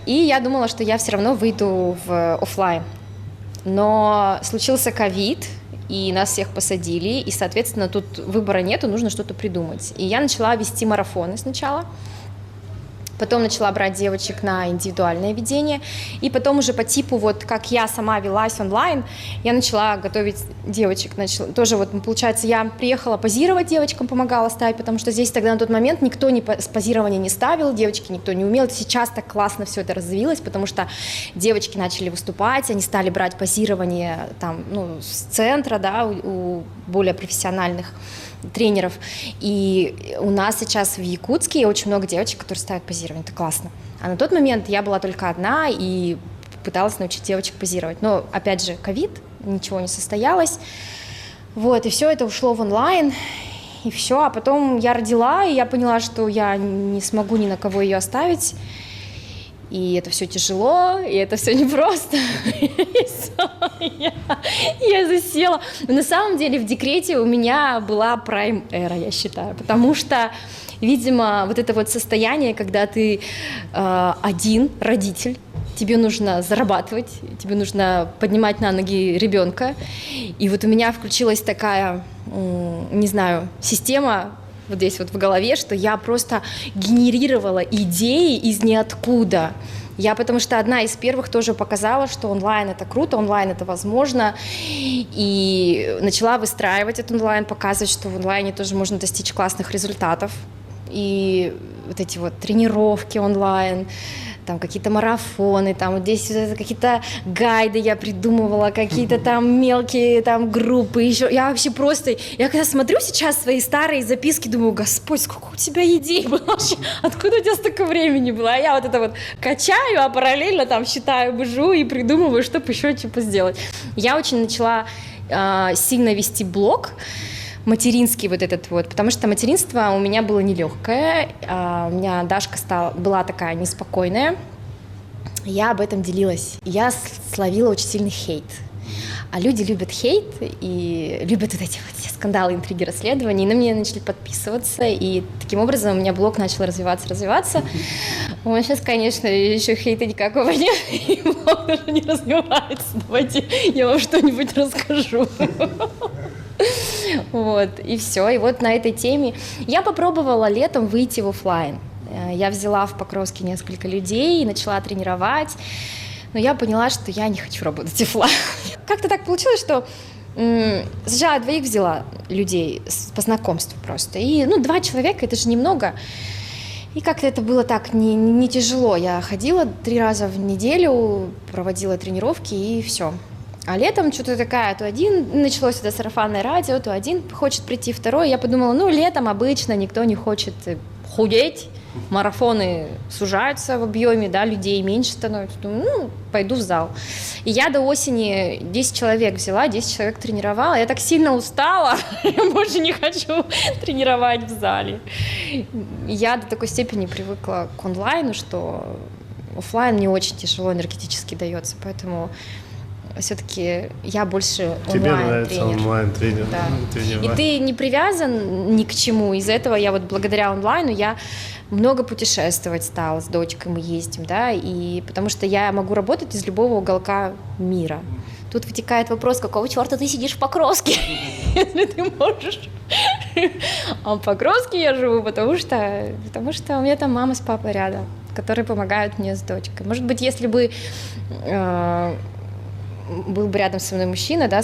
И я думала, что я все равно выйду в офлайн. Но случился ковид, и нас всех посадили, и, соответственно, тут выбора нету, нужно что-то придумать. И я начала вести марафоны сначала. Потом начала брать девочек на индивидуальное ведение. И потом уже по типу, вот как я сама велась онлайн, я начала готовить девочек. Тоже вот, получается, я приехала позировать девочкам, помогала ставить, потому что здесь тогда на тот момент никто с позирования не ставил, девочки никто не умел. Сейчас так классно все это развилось, потому что девочки начали выступать, они стали брать позирование там, ну, с центра, да, у более профессиональных тренеров. И у нас сейчас в Якутске очень много девочек, которые ставят позирование. Это классно. А на тот момент я была только одна и пыталась научить девочек позировать. Но, опять же, ковид, ничего не состоялось. Вот, и все это ушло в онлайн, и все. А потом я родила, и я поняла, что я не смогу ни на кого ее оставить. И это все тяжело, и это все непросто. Я засела. Но на самом деле в декрете у меня была прайм-эра, я считаю, потому что, видимо, вот это вот состояние, когда ты один родитель, тебе нужно зарабатывать, тебе нужно поднимать на ноги ребенка. И вот у меня включилась такая, не знаю, система вот здесь вот в голове, что я просто генерировала идеи из ниоткуда. Я потому что одна из первых тоже показала, что онлайн это круто, онлайн это возможно, и начала выстраивать этот онлайн, показывать, что в онлайне тоже можно достичь классных результатов. И вот эти вот тренировки онлайн, там какие-то марафоны, там вот здесь какие-то гайды я придумывала, какие-то там мелкие там группы, еще. Я вообще просто, я когда смотрю сейчас свои старые записки, думаю, Господь, сколько у тебя идей было вообще, откуда у тебя столько времени было? А я вот это вот качаю, а параллельно там считаю, бежу и придумываю, чтобы еще что-то сделать. Я очень начала сильно вести блог, материнский вот этот вот, потому что материнство у меня было нелегкое, у меня Дашка была такая неспокойная, я об этом делилась, я словила очень сильный хейт, а люди любят хейт и любят вот эти вот все скандалы, интриги, расследования, и на меня начали подписываться, и таким образом у меня блог начал развиваться. Он сейчас, конечно, еще хейта никакого нет, и блог даже не развивается, давайте я вам что-нибудь расскажу. Вот, и все. И вот на этой теме я попробовала летом выйти в офлайн. Я взяла в Покровске несколько людей и начала тренировать, но я поняла, что я не хочу работать офлайн. Как-то так получилось, что сначала 2 взяла людей по знакомству просто, и 2 человека, это же немного. И как-то это было так не тяжело. Я ходила 3 раза в неделю, проводила тренировки и все. А летом что-то такая, то один, началось это сарафанное радио, то один хочет прийти, второй. Я подумала, летом обычно никто не хочет худеть, марафоны сужаются в объеме, да, людей меньше становится. Думаю, пойду в зал. И я до осени 10 человек взяла, 10 человек тренировала. Я так сильно устала, я больше не хочу тренировать в зале. Я до такой степени привыкла к онлайну, что офлайн мне очень тяжело энергетически дается, поэтому все-таки я больше онлайн-тренер. Тебе нравится онлайн-тренер. Да. И ты не привязан ни к чему. Из-за этого я вот благодаря онлайну я много путешествовать стала, с дочкой мы ездим, да, и потому что я могу работать из любого уголка мира. Тут вытекает вопрос, какого черта ты сидишь в Покровске, если ты можешь. А в Покровске я живу, потому что у меня там мама с папой рядом, которые помогают мне с дочкой. Может быть, если бы был бы рядом со мной мужчина, да,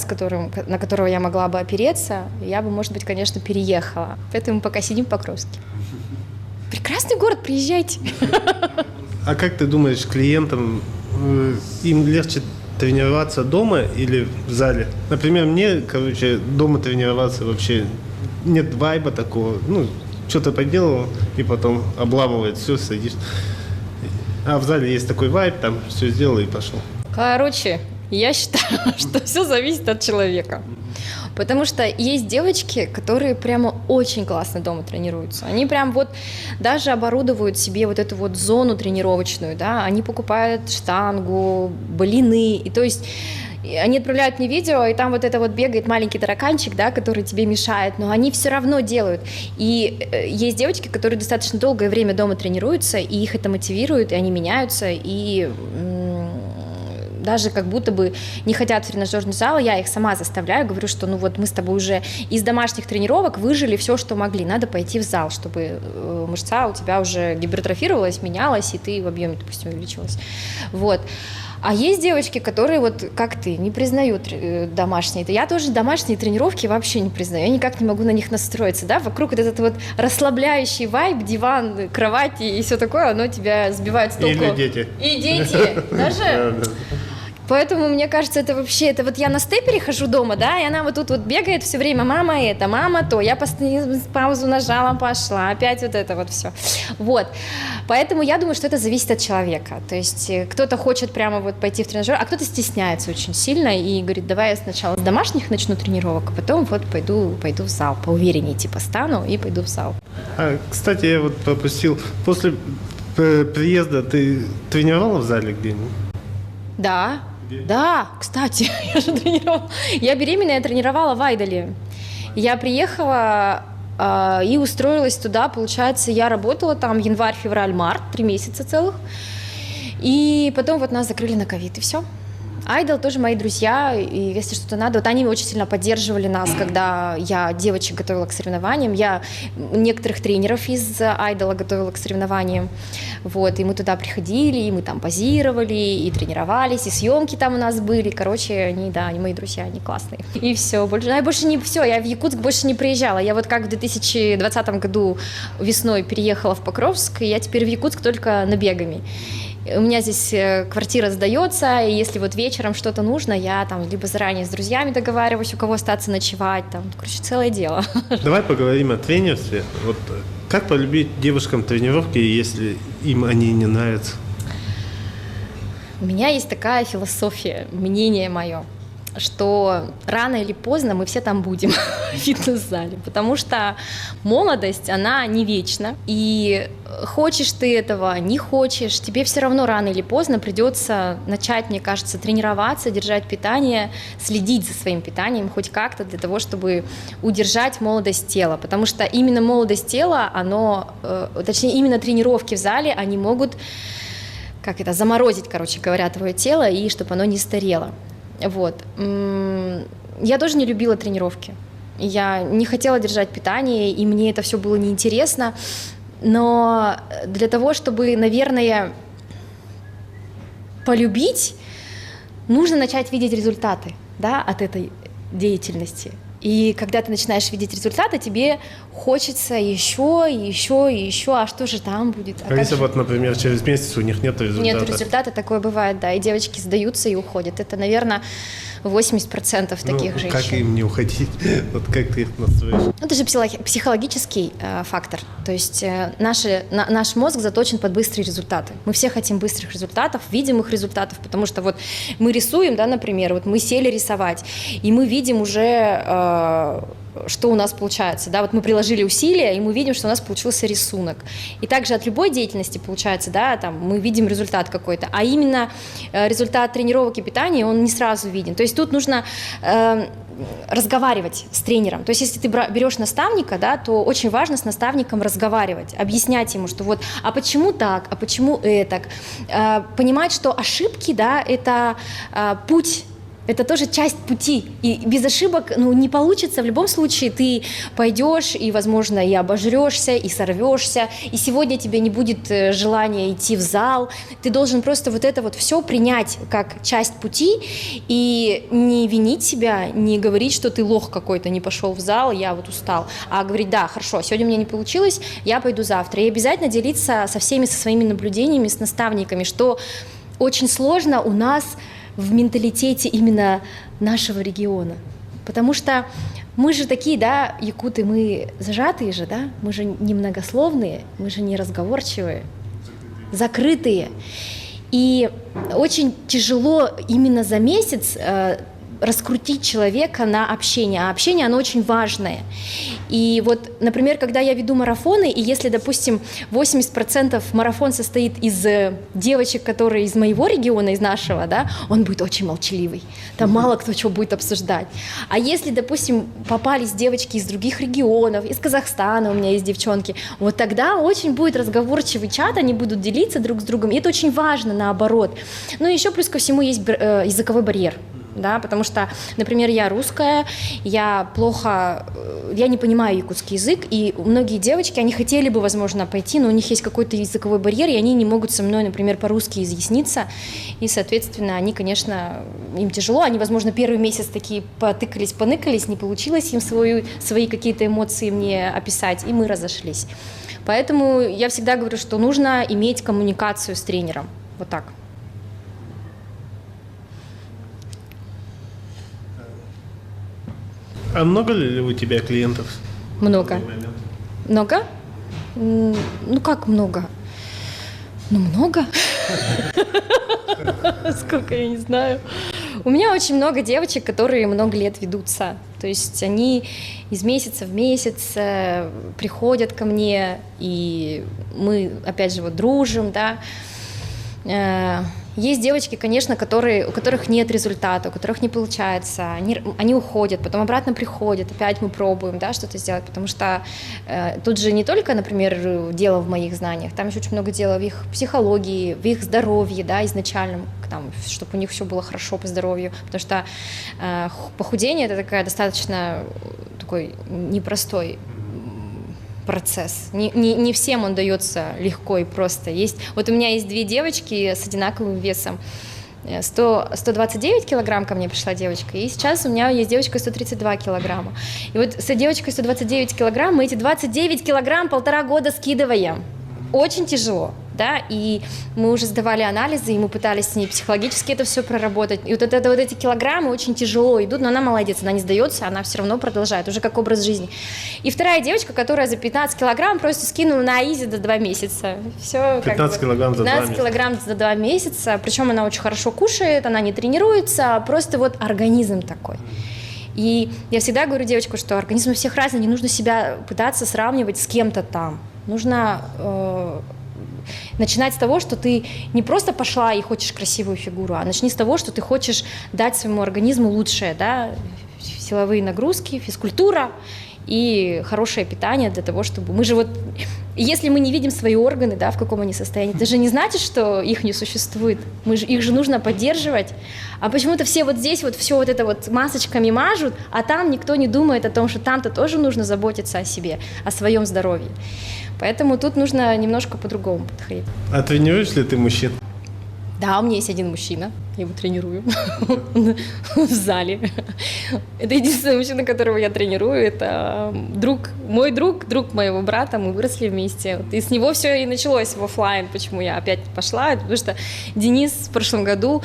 на которого я могла бы опереться, я бы, может быть, конечно, переехала. Поэтому пока сидим в Покровске. Прекрасный город, приезжайте. А как ты думаешь, клиентам им легче тренироваться дома или в зале? Например, мне, дома тренироваться вообще нет вайба такого. Что-то поделал и потом обламывает, все, садишь. А в зале есть такой вайб, там все сделал и пошел. Я считаю, что все зависит от человека. Потому что есть девочки, которые прямо очень классно дома тренируются. Они прям вот даже оборудуют себе вот эту вот зону тренировочную, да, они покупают штангу, блины, и то есть они отправляют мне видео, и там вот это вот бегает маленький тараканчик, да, который тебе мешает, но они все равно делают. И есть девочки, которые достаточно долгое время дома тренируются, и их это мотивирует, и они меняются, и даже как будто бы не хотят в тренажерный зал, я их сама заставляю, говорю, что ну вот мы с тобой уже из домашних тренировок выжили все, что могли, надо пойти в зал, чтобы мышца у тебя уже гипертрофировалась, менялась, и ты в объеме, допустим, увеличилась. Вот. А есть девочки, которые вот как ты, не признают домашние. Я тоже домашние тренировки вообще не признаю. Я никак не могу на них настроиться, да. Вокруг вот этот вот расслабляющий вайб, диван, кровати и все такое, оно тебя сбивает с толку. Или дети. И дети даже. Поэтому, мне кажется, это вообще, это вот я на степере хожу дома, да, и она вот тут вот бегает все время, мама это, мама то, я постоянно паузу нажала, пошла, опять вот это вот все. Вот, поэтому я думаю, что это зависит от человека, то есть кто-то хочет прямо вот пойти в тренажер, а кто-то стесняется очень сильно и говорит, давай я сначала с домашних начну тренировок, а потом вот пойду в зал, поувереннее типа стану и пойду в зал. Кстати, я вот пропустил, после приезда ты тренировала в зале где-нибудь? Да. Да, кстати, я же тренировала. Я беременная тренировала в Айдоле. Я приехала и устроилась туда. Получается, я работала там январь, февраль, март, 3 месяца целых. И потом вот нас закрыли на ковид, и все. Айдол тоже мои друзья, и если что-то надо, вот они очень сильно поддерживали нас, когда я девочек готовила к соревнованиям, я некоторых тренеров из Айдола готовила к соревнованиям, вот, и мы туда приходили, и мы там позировали, и тренировались, и съемки там у нас были, короче, они мои друзья, они классные. И все, я больше не, все, я в Якутск больше не приезжала, я вот как в 2020 году весной переехала в Покровск, и я теперь в Якутск только набегами. У меня здесь квартира сдается, и если вот вечером что-то нужно, я там либо заранее с друзьями договариваюсь, у кого остаться ночевать, там, короче, целое дело. Давай поговорим о тренерстве. Вот как полюбить девушкам тренировки, если им они не нравятся? У меня есть такая философия, мнение мое, что рано или поздно мы все там будем в фитнес-зале, потому что молодость, она не вечна, и хочешь ты этого, не хочешь, тебе все равно рано или поздно придется начать, мне кажется, тренироваться, держать питание, следить за своим питанием хоть как-то для того, чтобы удержать молодость тела, потому что именно молодость тела, точнее, именно тренировки в зале, они могут, заморозить, короче говоря, твое тело, и чтобы оно не старело. Вот. Я тоже не любила тренировки. Я не хотела держать питание, и мне это все было неинтересно. Но для того, чтобы, наверное, полюбить, нужно начать видеть результаты, да, от этой деятельности. И когда ты начинаешь видеть результаты, тебе хочется еще, а что же там будет? А если вот, например, через месяц у них нет результата? Нет результата, такое бывает, да, и девочки сдаются и уходят. Это, наверное, 80% таких женщин. Как им не уходить? Вот как ты их настроишь? Это же психологический фактор. То есть наш мозг заточен под быстрые результаты. Мы все хотим быстрых результатов, видимых результатов, потому что вот мы рисуем, да, например, вот мы сели рисовать, и мы видим уже, что у нас получается. Да? Вот мы приложили усилия, и мы видим, что у нас получился рисунок. И также от любой деятельности получается, да, там, мы видим результат какой-то. А именно результат тренировок и питания, он не сразу виден. То есть тут нужно разговаривать с тренером. То есть если ты берешь наставника, да, то очень важно с наставником разговаривать, объяснять ему, что вот, а почему так, а почему этак. Понимать, что ошибки, да, это путь. Это тоже часть пути, и без ошибок не получится. В любом случае ты пойдешь и, возможно, и обожрешься, и сорвешься, и сегодня тебе не будет желания идти в зал. Ты должен просто вот это вот все принять как часть пути и не винить себя, не говорить, что ты лох какой-то, не пошел в зал, я вот устал, а говорить, да, хорошо, сегодня у меня не получилось, я пойду завтра. И обязательно делиться со своими наблюдениями, с наставниками, что очень сложно у нас в менталитете именно нашего региона. Потому что мы же такие, да, якуты, мы зажатые же, да, мы же немногословные, мы же не разговорчивые, закрытые. И очень тяжело именно за месяц раскрутить человека на общение. А общение, оно очень важное. И вот, например, когда я веду марафоны, и если, допустим, 80% марафон состоит из девочек, которые из моего региона, из нашего, да, он будет очень молчаливый. Там мало кто чего будет обсуждать. А если, допустим, попались девочки из других регионов, из Казахстана у меня есть девчонки, вот тогда очень будет разговорчивый чат, они будут делиться друг с другом, и это очень важно, наоборот. Ну и еще плюс ко всему есть языковой барьер. Да, потому что, например, я русская, я не понимаю якутский язык, и многие девочки, они хотели бы, возможно, пойти, но у них есть какой-то языковой барьер, и они не могут со мной, например, по-русски изъясниться, и, соответственно, они, конечно, им тяжело, они, возможно, первый месяц такие поныкались, не получилось им свои какие-то эмоции мне описать, и мы разошлись. Поэтому я всегда говорю, что нужно иметь коммуникацию с тренером, вот так. А много ли у тебя клиентов? Много. Много? Ну как много? Ну много. Сколько, я не знаю. У меня очень много девочек, которые много лет ведутся. То есть они из месяца в месяц приходят ко мне, и мы, опять же, вот дружим, да. Есть девочки, конечно, у которых нет результата, у которых не получается, они уходят, потом обратно приходят, опять мы пробуем, да, что-то сделать, потому что тут же не только, например, дело в моих знаниях, там еще очень много дела в их психологии, в их здоровье, да, изначальном, там, чтобы у них все было хорошо по здоровью, потому что похудение — это такая достаточно такой непростой процесс. Не всем он дается легко и просто. Вот у меня есть две девочки с одинаковым весом. 129 килограмм ко мне пришла девочка, и сейчас у меня есть девочка 132 килограмма. И вот с девочкой 129 килограмм мы эти 29 килограмм 1,5 года скидываем. Очень тяжело, да, и мы уже сдавали анализы, и мы пытались с ней психологически это все проработать. И вот эти килограммы очень тяжело идут, но она молодец, она не сдается, она все равно продолжает, уже как образ жизни. И вторая девочка, которая за 15 килограмм просто скинула на изи до 2 месяца. Все 15 килограмм за 2 месяца. 15 килограмм за 2 месяца, причем она очень хорошо кушает, она не тренируется, просто вот организм такой. И я всегда говорю девочку, что организм у всех разный, не нужно себя пытаться сравнивать с кем-то там. Нужно начинать с того, что ты не просто пошла и хочешь красивую фигуру, а начни с того, что ты хочешь дать своему организму лучшее, да, силовые нагрузки, физкультура и хорошее питание для того, чтобы... Мы же вот... Если мы не видим свои органы, да, в каком они состоянии, это же не значит, что их не существует. Их же нужно поддерживать. А почему-то все вот здесь вот все вот это вот масочками мажут, а там никто не думает о том, что там-то тоже нужно заботиться о себе, о своем здоровье. Поэтому тут нужно немножко по-другому подходить. А тренируешь ли ты мужчин? Да, у меня есть один мужчина, я его тренирую в зале. Это единственный мужчина, которого я тренирую, это мой друг моего брата, мы выросли вместе. И с него все и началось в офлайн, почему я опять пошла, потому что Денис в прошлом году,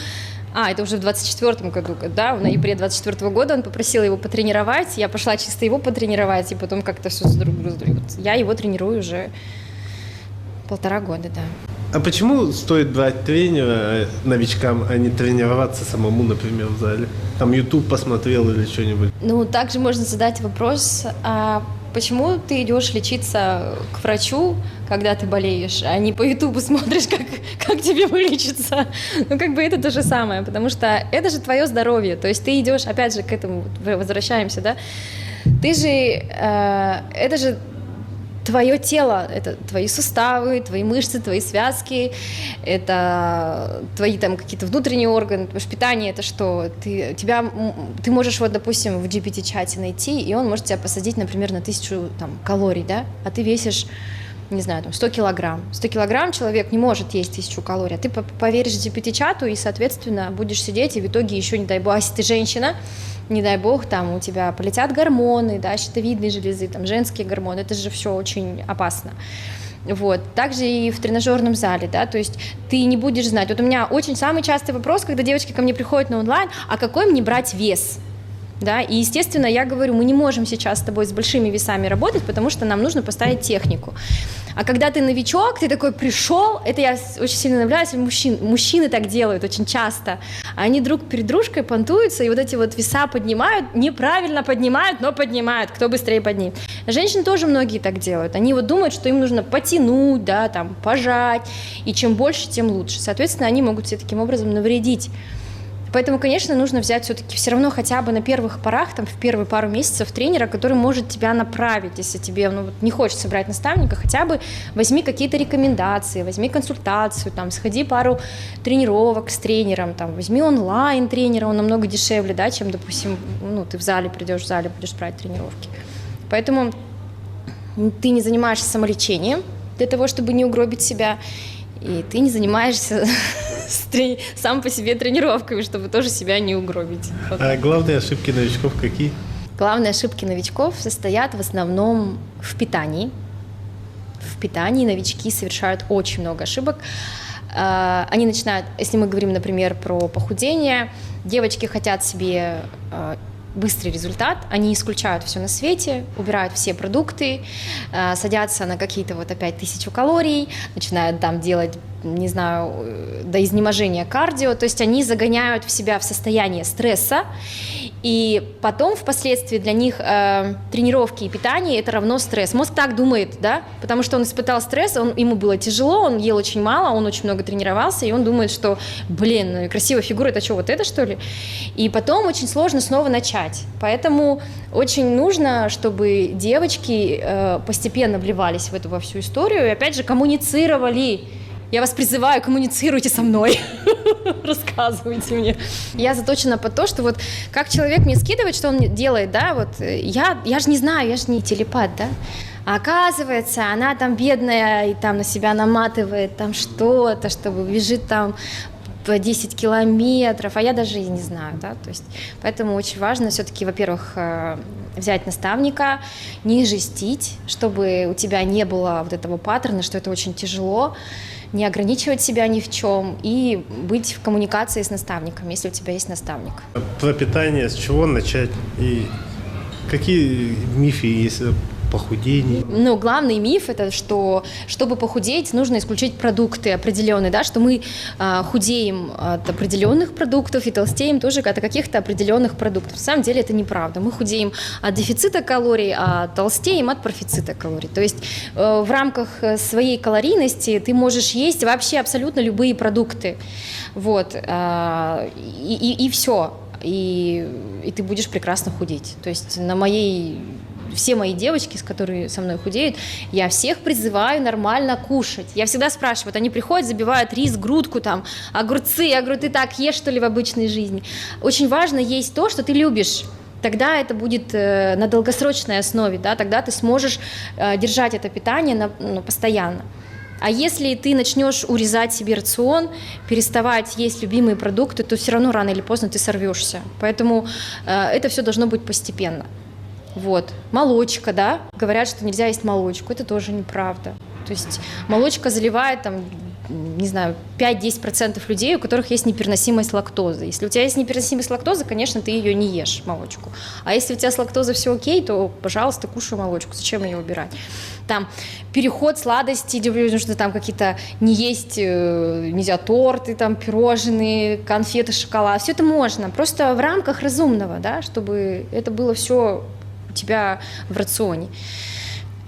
это уже в 24-м году, да, в ноябре 24-го года он попросил его потренировать, я пошла чисто его потренировать, и потом как-то все с друг другом. Вот я его тренирую уже 1,5 года, да. А почему стоит брать тренера новичкам, а не тренироваться самому, например, в зале? Там YouTube посмотрел или что-нибудь? Ну, также можно задать вопрос, а почему ты идешь лечиться к врачу, когда ты болеешь, а не по YouTube смотришь, как тебе вылечиться? Ну, как бы это то же самое, потому что это же твое здоровье, то есть ты идешь, опять же, к этому возвращаемся, да? Это же твое тело, это твои суставы, твои мышцы, твои связки, это твои там какие-то внутренние органы, потому что питание это что? Ты можешь вот, допустим, в GPT-чате найти, и он может тебя посадить, например, на 1000 там, калорий, да, а ты весишь, не знаю, там 100 килограмм. 100 килограмм человек не может есть 1000 калорий, а ты поверишь GPT-чату и, соответственно, будешь сидеть, и в итоге еще, не дай бог, а если ты женщина, не дай бог, там у тебя полетят гормоны, да, щитовидные железы, там женские гормоны, это же все очень опасно. Вот. Также и в тренажерном зале, да, то есть ты не будешь знать. Вот у меня самый частый вопрос, когда девочки ко мне приходят на онлайн, а какой мне брать вес? Да? И, естественно, я говорю, мы не можем сейчас с тобой с большими весами работать, потому что нам нужно поставить технику. А когда ты новичок, ты такой пришел, это я очень сильно наблюдаю, мужчины так делают очень часто, они друг перед дружкой понтуются, и вот эти вот веса поднимают, неправильно поднимают, но поднимают, кто быстрее поднимет. Женщины тоже многие так делают, они вот думают, что им нужно потянуть, да, там, пожать, и чем больше, тем лучше. Соответственно, они могут себе таким образом навредить. Поэтому, конечно, нужно взять все равно хотя бы на первых порах, там, в первые пару месяцев тренера, который может тебя направить, если тебе не хочется брать наставника, хотя бы возьми какие-то рекомендации, возьми консультацию, там, сходи пару тренировок с тренером, там, возьми онлайн тренера, он намного дешевле, да, чем, допустим, ты в зале будешь брать тренировки. Поэтому ты не занимаешься самолечением для того, чтобы не угробить себя, и ты не занимаешься сам по себе тренировками, чтобы тоже себя не угробить. А главные ошибки новичков какие? Главные ошибки новичков состоят в основном в питании. В питании новички совершают очень много ошибок. Они начинают, если мы говорим, например, про похудение, девочки хотят себе быстрый результат, они исключают все на свете, убирают все продукты, садятся на какие-то вот опять 1000 калорий, начинают там делать, не знаю, до изнеможения кардио, то есть они загоняют в себя в состояние стресса, и потом впоследствии для них тренировки и питание это равно стресс. Мозг так думает, да, потому что он испытал стресс, ему было тяжело, он ел очень мало, он очень много тренировался, и он думает, что, красивая фигура, это что, вот это что ли? И потом очень сложно снова начать. Поэтому очень нужно, чтобы девочки постепенно вливались в эту во всю историю и опять же коммуницировали. Я вас призываю, коммуницируйте со мной, рассказывайте мне. Я заточена под то, что вот как человек мне скидывает, что он делает, да, вот я же не знаю, я же не телепат, да, а оказывается, она там бедная и там на себя наматывает там что-то, чтобы бежит там по 10 километров, а я даже и не знаю, да, то есть поэтому очень важно все-таки, во-первых, взять наставника, не жестить, чтобы у тебя не было вот этого паттерна, что это очень тяжело, не ограничивать себя ни в чем и быть в коммуникации с наставником, если у тебя есть наставник. Про питание, с чего начать и какие мифы есть о похудении? Главный миф это, что чтобы похудеть, нужно исключить продукты определенные, да, что мы худеем от определенных продуктов и толстеем тоже от каких-то определенных продуктов. На самом деле это неправда. Мы худеем от дефицита калорий, а толстеем от профицита калорий. То есть в рамках своей калорийности ты можешь есть вообще абсолютно любые продукты. Вот. И все. И ты будешь прекрасно худеть. То есть все мои девочки, которые со мной худеют, я всех призываю нормально кушать. Я всегда спрашиваю, они приходят, забивают рис, грудку, там, огурцы. Я говорю, ты так ешь, что ли, в обычной жизни? Очень важно есть то, что ты любишь. Тогда это будет на долгосрочной основе, да, тогда ты сможешь держать это питание постоянно. А если ты начнешь урезать себе рацион, переставать есть любимые продукты, то все равно рано или поздно ты сорвешься. Поэтому это все должно быть постепенно. Вот. Молочка, да, говорят, что нельзя есть молочку, это тоже неправда. То есть молочка заливает, там, не знаю, 5-10% людей, у которых есть непереносимость лактозы. Если у тебя есть непереносимость лактозы, конечно, ты ее не ешь, молочку. А если у тебя с лактозой все окей, то, пожалуйста, кушай молочку, зачем ее убирать? Там переход сладостей, нужно там какие-то не есть, нельзя торты, там пирожные, конфеты, шоколад, все это можно, просто в рамках разумного, да, чтобы это было все у тебя в рационе.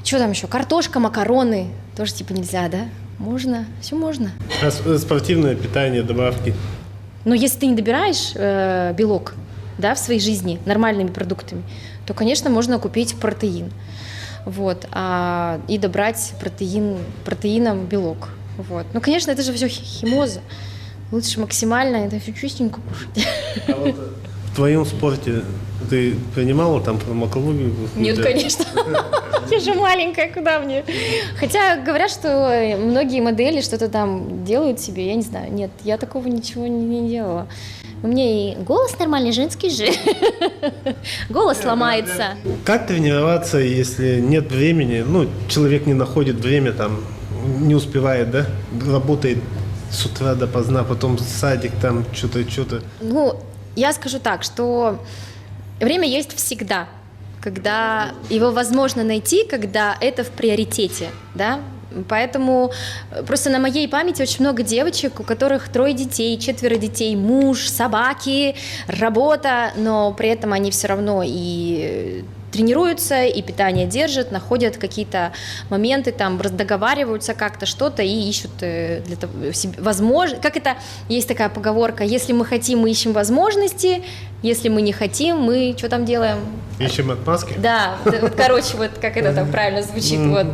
Что там еще? Картошка, макароны, тоже типа нельзя, да? Можно, все можно. А спортивное питание, добавки? Но если ты не добираешь белок, да, в своей жизни нормальными продуктами, то, можно купить протеин. Вот, и добрать протеином белок. Вот. Конечно, это же все химоза. Лучше максимально это все чистенько кушать. А вот в твоем спорте ты принимала там фармакологию? Нет, конечно. Я же маленькая, куда мне? Хотя говорят, что многие модели что-то там делают себе, я не знаю. Нет, я такого ничего не делала. У меня и голос нормальный, женский же. Голос ломается. Как тренироваться, если нет времени? Человек не находит время, там, не успевает, да? Работает с утра допоздна, потом садик, там, что-то. Я скажу так, что Время есть всегда, когда его возможно найти, когда это в приоритете, да. Поэтому просто на моей памяти очень много девочек, у которых 3 детей, 4 детей, муж, собаки, работа, но при этом они все равно и тренируются, и питание держат, находят какие-то моменты, там договариваются как-то что-то и ищут для того, возможно, как это, есть такая поговорка, если мы хотим, мы ищем возможности, если мы не хотим, мы что там делаем? Ищем отмазки? Да, вот, короче, вот как это так правильно звучит, вот.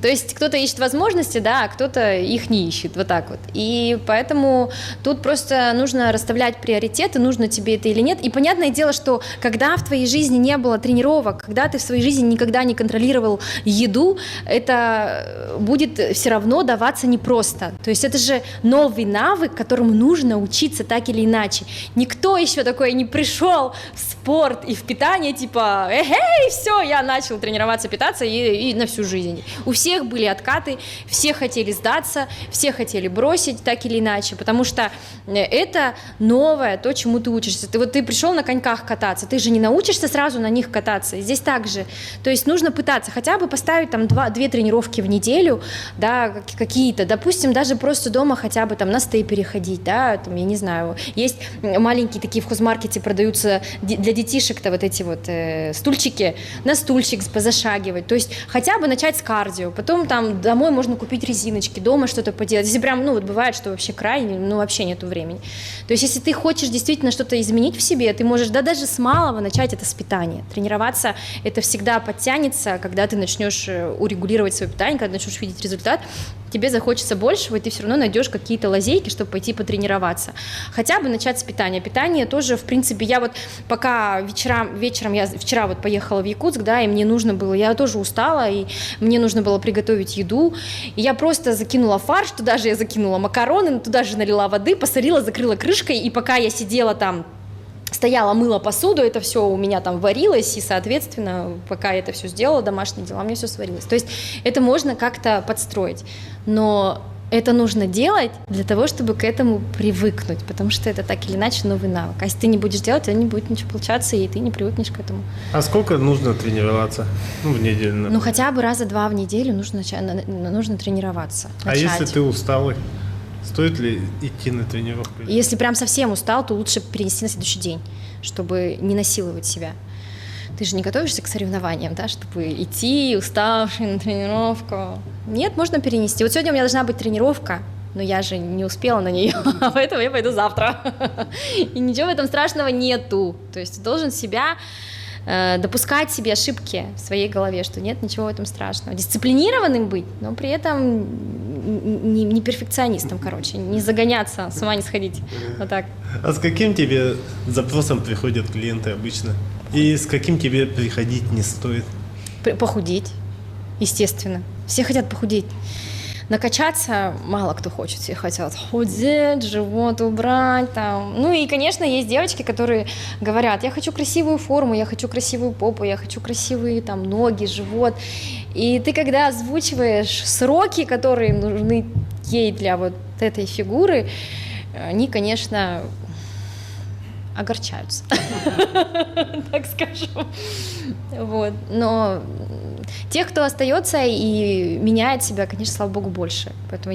То есть кто-то ищет возможности, да, а кто-то их не ищет, вот так вот. И поэтому тут просто нужно расставлять приоритеты, нужно тебе это или нет. И понятное дело, что когда в твоей жизни не было тренировок, когда ты в своей жизни никогда не контролировал еду, это будет все равно даваться непросто. То есть это же новый навык, которому нужно учиться так или иначе. Никто еще такой не пришел в спорт и в питание, типа, эй, все, я начал тренироваться, питаться и на всю жизнь. У всех были откаты, все хотели сдаться, все хотели бросить так или иначе, потому что это новое, то, чему ты учишься. Ты пришел на коньках кататься, ты же не научишься сразу на них кататься, и здесь так же. То есть нужно пытаться хотя бы поставить там 2 тренировки в неделю, да, какие-то, допустим, даже просто дома хотя бы там на стейпере ходить, да, там, я не знаю, есть маленькие такие в хозмаркете продаются для детишек-то вот эти вот стульчики, на стульчик позашагивать, то есть хотя бы начать с кардио, потом там домой можно купить резиночки, дома что-то поделать. Если прям, вот бывает, что вообще крайне, вообще нету времени. То есть если ты хочешь действительно что-то изменить в себе, ты можешь, да, даже с малого начать это с питания. Тренироваться это всегда подтянется, когда ты начнешь урегулировать свое питание, когда начнешь видеть результат, тебе захочется большего, и ты все равно найдешь какие-то лазейки, чтобы пойти потренироваться. Хотя бы начать с питания. Питание тоже, в принципе, я вот пока вечером я вчера вот поехала в Якутск, да, и мне нужно было, я тоже устала, и мне нужно было приготовить еду, и я просто закинула фарш, туда же я закинула макароны, туда же налила воды, посолила, закрыла крышкой, и пока я сидела там, стояла, мыла посуду, это все у меня там варилось, и, соответственно, пока я это все сделала, домашние дела, у меня все сварилось. То есть это можно как-то подстроить, но это нужно делать для того, чтобы к этому привыкнуть, потому что это так или иначе новый навык. А если ты не будешь делать, то не будет ничего получаться, и ты не привыкнешь к этому. А сколько нужно тренироваться? В неделю? Например? Хотя бы раза 2 в неделю нужно тренироваться. А если ты усталый? Стоит ли идти на тренировку? Если прям совсем устал, то лучше перенести на следующий день, чтобы не насиловать себя. Ты же не готовишься к соревнованиям, да, чтобы идти уставший на тренировку. Нет, можно перенести. Вот сегодня у меня должна быть тренировка, но я же не успела на нее, поэтому я пойду завтра. И ничего в этом страшного нету. То есть ты должен допускать себе ошибки в своей голове, что нет ничего в этом страшного. Дисциплинированным быть, но при этом не перфекционистом, короче, не загоняться, с ума не сходить. Вот так. А с каким тебе запросом приходят клиенты обычно? И с каким тебе приходить не стоит? Похудеть, естественно. Все хотят похудеть. Накачаться мало кто хочет, все хотят худеть, живот убрать там. И, конечно, есть девочки, которые говорят, я хочу красивую форму, я хочу красивую попу, я хочу красивые там ноги, живот. И ты, когда озвучиваешь сроки, которые нужны ей для вот этой фигуры, они, конечно, огорчаются, так скажем. Вот. Но тех, кто остается и меняет себя, конечно, слава богу, больше. Поэтому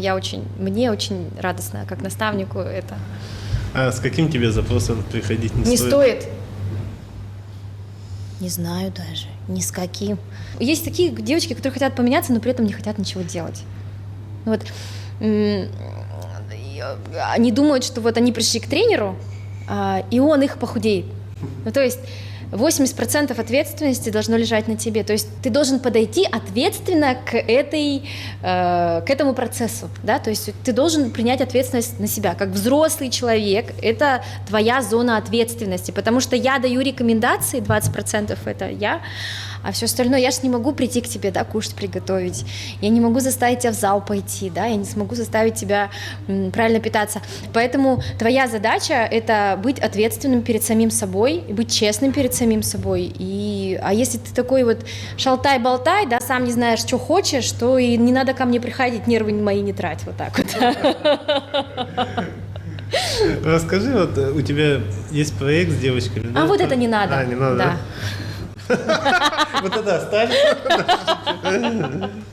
мне очень радостно, как наставнику, это. А с каким тебе запросом приходить не стоит? Не стоит. Не знаю даже, ни с каким. Есть такие девочки, которые хотят поменяться, но при этом не хотят ничего делать. Вот. Они думают, что вот они пришли к тренеру, и он их похудеет. То есть 80% ответственности должно лежать на тебе. То есть ты должен подойти ответственно к этому процессу. Да? То есть ты должен принять ответственность на себя. Как взрослый человек, это твоя зона ответственности. Потому что я даю рекомендации, 20% это я, а все остальное, я же не могу прийти к тебе, да, кушать приготовить. Я не могу заставить тебя в зал пойти, да, я не смогу заставить тебя правильно питаться. Поэтому твоя задача – это быть ответственным перед самим собой, быть честным перед самим собой. А если ты такой вот шалтай-болтай, да, сам не знаешь, что хочешь, то и не надо ко мне приходить, нервы мои не трать, вот так вот. Расскажи, вот у тебя есть проект с девочками, да? А вот это не надо. Не надо, да. Вот это оставь.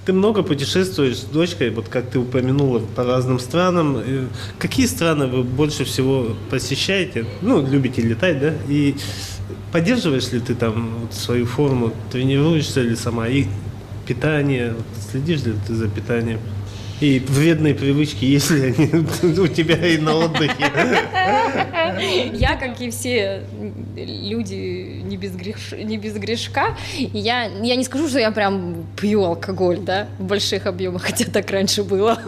Ты много путешествуешь с дочкой, вот как ты упомянула, по разным странам. Какие страны вы больше всего посещаете? Ну, любите летать, да? И поддерживаешь ли ты там вот свою форму, тренируешься ли сама? И питание, следишь ли ты за питанием? И вредные привычки, если они у тебя и на отдыхе. Я, как и все люди, не без грешка. Я не скажу, что я прям пью алкоголь, да, в больших объемах, хотя так раньше было.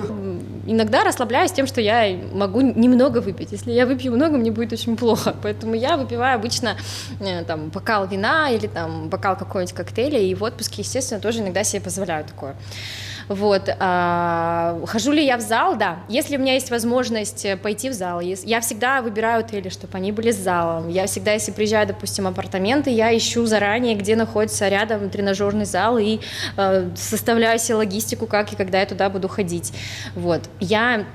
Иногда расслабляюсь тем, что я могу немного выпить. Если я выпью много, мне будет очень плохо. Поэтому я выпиваю обычно там бокал вина или там бокал какого-нибудь коктейля. И в отпуске, естественно, тоже иногда себе позволяю такое. Вот. Хожу ли я в зал? Да. Если у меня есть возможность пойти в зал, я всегда выбираю отели, чтобы они были с залом. Я всегда, если приезжаю, допустим, в апартаменты, я ищу заранее, где находится рядом тренажерный зал и составляю себе логистику, как и когда я туда буду ходить. Вот. Я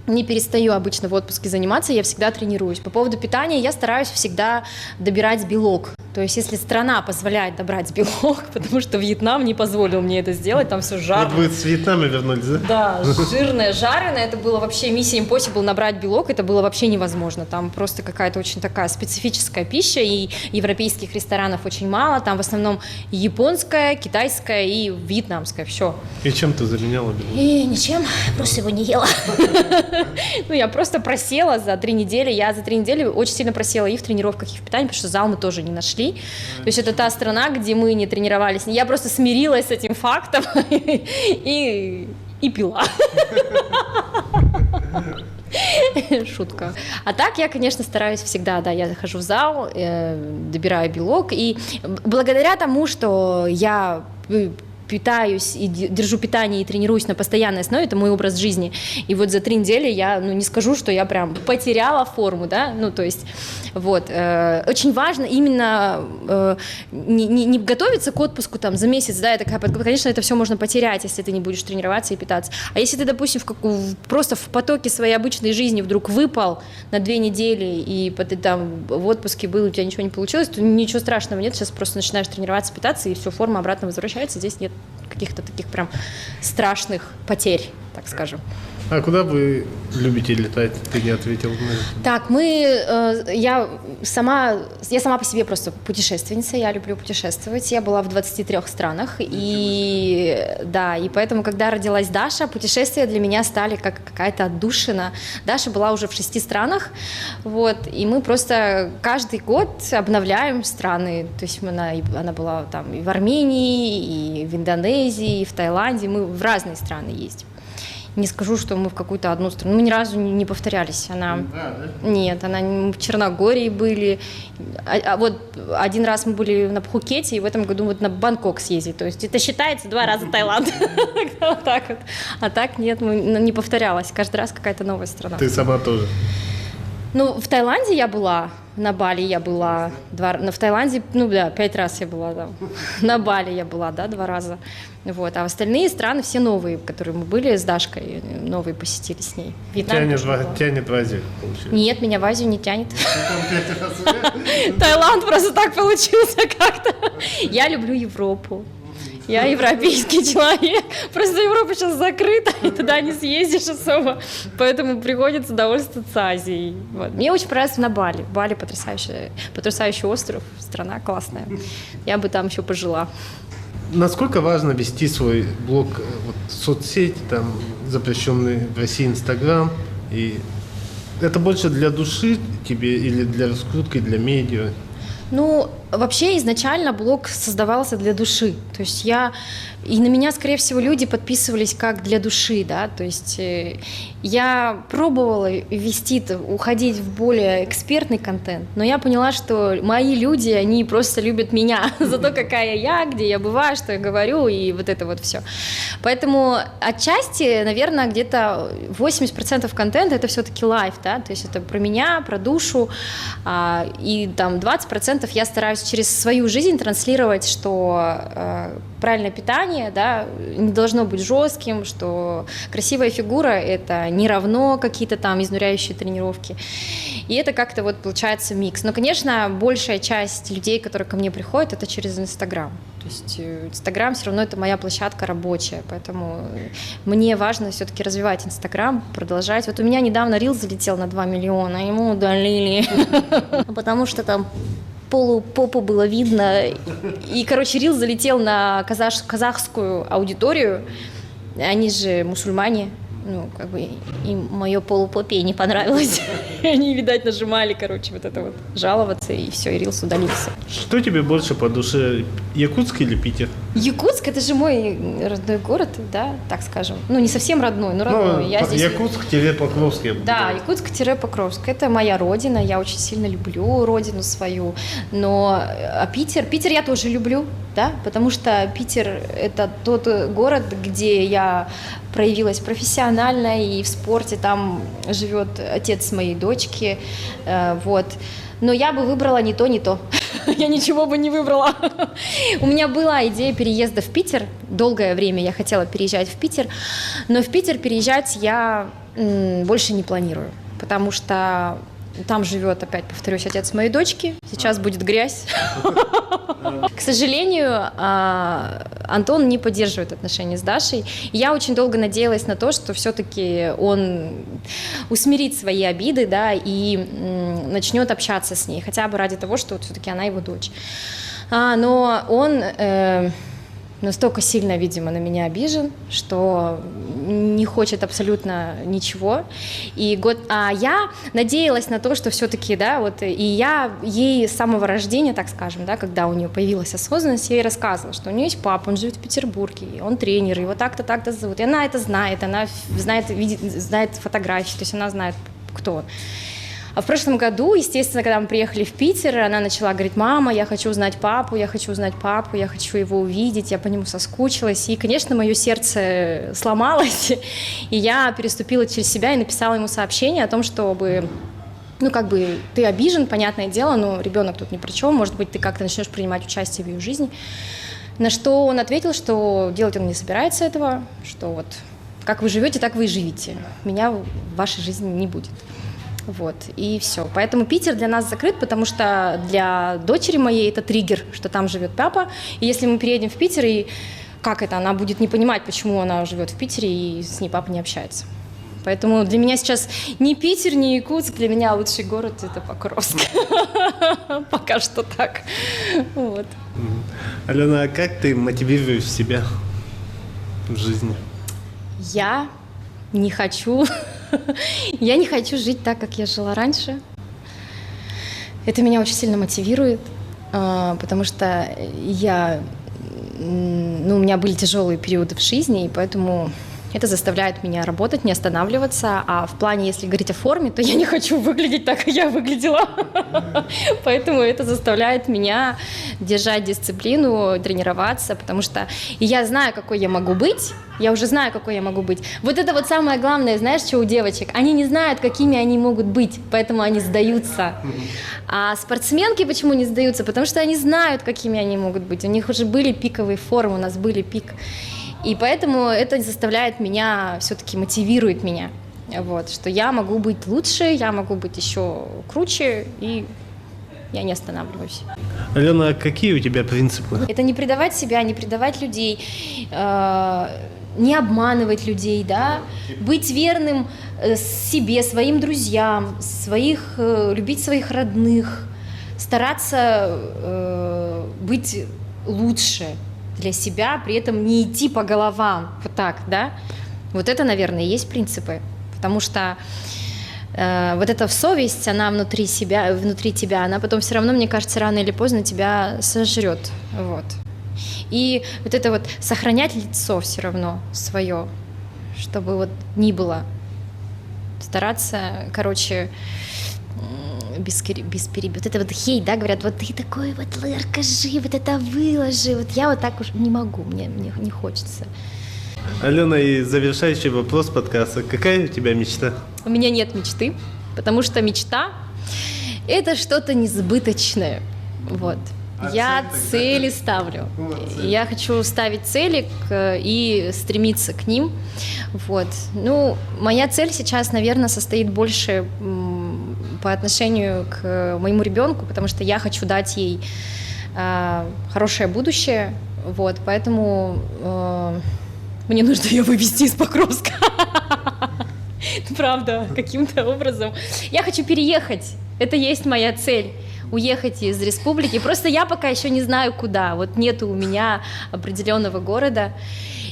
не перестаю обычно в отпуске заниматься, я всегда тренируюсь. По поводу питания я стараюсь всегда добирать белок. То есть, если страна позволяет добрать белок, потому что Вьетнам не позволил мне это сделать, там все жарко. Вот вы с Вьетнама вернулись, да? Да, жирное, жареное, это было вообще миссия Impossible набрать белок, это было вообще невозможно. Там просто какая-то очень такая специфическая пища, и европейских ресторанов очень мало, там в основном японская, китайская и вьетнамская, все. И чем ты заменяла белок? И ничем, просто его не ела. Ну, я просто просела за 3 недели, я за 3 недели очень сильно просела и в тренировках, и в питании, потому что зал мы тоже не нашли. То есть это та страна, где мы не тренировались. Я просто смирилась с этим фактом и пила. Шутка. А так я, конечно, стараюсь всегда, да, я захожу в зал, добираю белок, и благодаря тому, что я питаюсь и держу питание и тренируюсь на постоянной основе, это мой образ жизни. И вот за 3 недели я, не скажу, что я прям потеряла форму, да, то есть, вот. Очень важно именно не готовиться к отпуску там за месяц, да, конечно, это все можно потерять, если ты не будешь тренироваться и питаться. А если ты, допустим, просто в потоке своей обычной жизни вдруг выпал на 2 недели, и ты там в отпуске был, у тебя ничего не получилось, то ничего страшного нет, сейчас просто начинаешь тренироваться, питаться, и все, форма обратно возвращается, здесь нет каких-то таких прям страшных потерь, так скажем. А куда вы любите летать? Ты не ответил на это. Так, я сама по себе просто путешественница, я люблю путешествовать. Я была в 23 странах, и поэтому, когда родилась Даша, путешествия для меня стали как какая-то отдушина. Даша была уже в 6 странах, вот, и мы просто каждый год обновляем страны. То есть она была там и в Армении, и в Индонезии, и в Таиланде. Мы в разные страны ездим. Не скажу, что мы в какую-то одну страну. Мы ни разу не повторялись. Нет, мы в Черногории были. А вот один раз мы были на Пхукете, и в этом году вот на Бангкок съездили. То есть это считается 2 раза Таиланд. Вот так вот. А так нет, не повторялась. Каждый раз какая-то новая страна. Ты сама тоже? В Таиланде я была, на Бали я была, в Таиланде, 5 раз я была, да. На Бали я была, 2 раза. Вот. А в остальные страны все новые, которые мы были с Дашкой, новые посетили с ней. Тянет в Азию, получается? Нет, меня в Азию не тянет. Таиланд просто так получился как-то. Я люблю Европу. Я европейский человек, просто Европа сейчас закрыта, и туда не съездишь особо, поэтому приходится довольствоваться Азией. Вот. Мне очень понравилось на Бали. Бали потрясающий остров, страна классная. Я бы там еще пожила. Насколько важно вести свой блог, соцсети, там, запрещенный в России Инстаграм, и это больше для души тебе или для раскрутки, для медиа? Вообще изначально блог создавался для души, то есть и на меня, скорее всего, люди подписывались как для души, да, то есть я пробовала уходить в более экспертный контент, но я поняла, что мои люди, они просто любят меня за то, какая я, где я бываю, что я говорю, и вот это вот все. Поэтому отчасти, наверное, где-то 80% контента это все-таки лайф, да, то есть это про меня, про душу, и там 20% я стараюсь стараюсь через свою жизнь транслировать, что правильное питание, да, не должно быть жестким, что красивая фигура – это не равно какие-то там изнуряющие тренировки. И это как-то вот получается микс. Но, конечно, большая часть людей, которые ко мне приходят, это через Инстаграм. То есть Инстаграм все равно это моя площадка рабочая, поэтому мне важно все-таки развивать Инстаграм, продолжать. Вот у меня недавно рил залетел на 2 миллиона, ему удалили, потому что там полупопу было видно. И, короче, рил залетел на казахскую аудиторию, они же мусульмане. Ну, как бы им мое полупопие не понравилось. Они, видать, нажимали, короче, вот это вот, жаловаться, и все, и рилс удалился. Что тебе больше по душе, Якутск или Питер? Якутск – это же мой родной город, да, так скажем. Ну, не совсем родной, но родной. Ну, я здесь... Якутск-Покровск. Да, Якутск-Покровск – это моя родина, я очень сильно люблю родину свою. Но Питер я тоже люблю, да, потому что Питер – это тот город, где я проявилась профессионально, и в спорте там живет отец моей дочки, вот. Но я бы выбрала не то, не то. Я ничего бы не выбрала. У меня была идея переезда в Питер. Долгое время я хотела переезжать в Питер, но в Питер переезжать я больше не планирую, потому что там живет, опять повторюсь, отец моей дочки. Сейчас будет грязь. К сожалению, Антон не поддерживает отношения с Дашей. Я очень долго надеялась на то, что все-таки он усмирит свои обиды, да, и начнет общаться с ней, хотя бы ради того, что вот все-таки она его дочь. Но он настолько сильно, видимо, на меня обижен, что не хочет абсолютно ничего. А я надеялась на то, что все-таки, да, вот, и я ей с самого рождения, так скажем, да, когда у нее появилась осознанность, я ей рассказывала, что у нее есть папа, он живет в Петербурге, он тренер, его так-то зовут. И она это знает, она знает фотографии, то есть она знает, кто он. А в прошлом году, естественно, когда мы приехали в Питер, она начала говорить: мама, я хочу узнать папу, я хочу его увидеть, я по нему соскучилась. И, конечно, мое сердце сломалось, и я переступила через себя и написала ему сообщение о том, чтобы... Ну, как бы, ты обижен, понятное дело, но ребенок тут ни при чем, может быть, ты как-то начнешь принимать участие в ее жизни. На что он ответил, что делать он не собирается этого, что вот как вы живете, так вы и живите. Меня в вашей жизни не будет. Вот, и все. Поэтому Питер для нас закрыт, потому что для дочери моей это триггер, что там живет папа. И если мы переедем в Питер, и как это, она будет не понимать, почему она живет в Питере, и с ней папа не общается. Поэтому для меня сейчас ни Питер, ни Якутск, для меня лучший город – это Покровск. Пока что так. Вот. Алена, а как ты мотивируешь себя в жизни? Я не хочу жить так, как я жила раньше. Это меня очень сильно мотивирует, потому что у меня были тяжелые периоды в жизни, и поэтому это заставляет меня работать, не останавливаться. А в плане, если говорить о форме, то я не хочу выглядеть так, как я выглядела. Поэтому это заставляет меня держать дисциплину, тренироваться, потому что я знаю, какой я могу быть. Я уже знаю, какой я могу быть. Вот это вот самое главное, знаешь, что у девочек? Они не знают, какими они могут быть, поэтому они сдаются. А спортсменки почему не сдаются? Потому что они знают, какими они могут быть. У них уже были пиковые формы, у нас были пик. И поэтому это заставляет меня, все-таки мотивирует меня, вот, что я могу быть лучше, я могу быть еще круче, и я не останавливаюсь. Алена, а какие у тебя принципы? Это не предавать себя, не предавать людей, не обманывать людей, да, быть верным себе, своим друзьям, любить своих родных, стараться быть лучше для себя, при этом не идти по головам, вот так, да. Вот это, наверное, и есть принципы, потому что вот эта совесть, она внутри тебя, она потом все равно, мне кажется, рано или поздно тебя сожрет, вот. И вот это вот сохранять лицо все равно свое, чтобы вот ни было, стараться, короче, вот это вот хейт, да, говорят, вот ты такой вот расскажи, вот это выложи, вот я вот так уж не могу, мне не хочется. Алена, и завершающий вопрос подкаста. Какая у тебя мечта? У меня нет мечты, потому что мечта – это что-то несбыточное, вот. Я цели ставлю. Я хочу ставить цели и стремиться к ним. Вот. Ну, моя цель сейчас, наверное, состоит больше по отношению к моему ребенку, потому что я хочу дать ей хорошее будущее. Вот, поэтому мне нужно ее вывести из Покровска. Правда, каким-то образом. Я хочу переехать. Это есть моя цель. Уехать из республики. Просто я пока еще не знаю, куда. Вот нету у меня определенного города.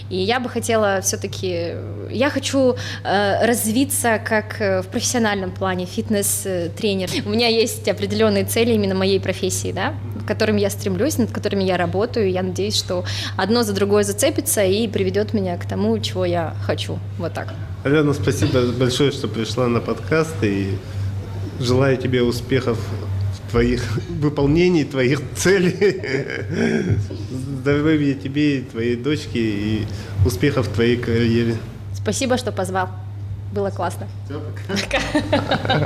И я бы хотела все-таки... Я хочу развиться как в профессиональном плане, фитнес-тренер. У меня есть определенные цели именно моей профессии, да, к которым я стремлюсь, над которыми я работаю. Я надеюсь, что одно за другое зацепится и приведет меня к тому, чего я хочу. Вот так. Алена, спасибо большое, что пришла на подкаст, и желаю тебе успехов в твоих выполнении твоих целей. Здоровья тебе и твоей дочке, и успехов в твоей карьере. Спасибо, что позвал. Было классно. Все, пока.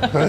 Пока.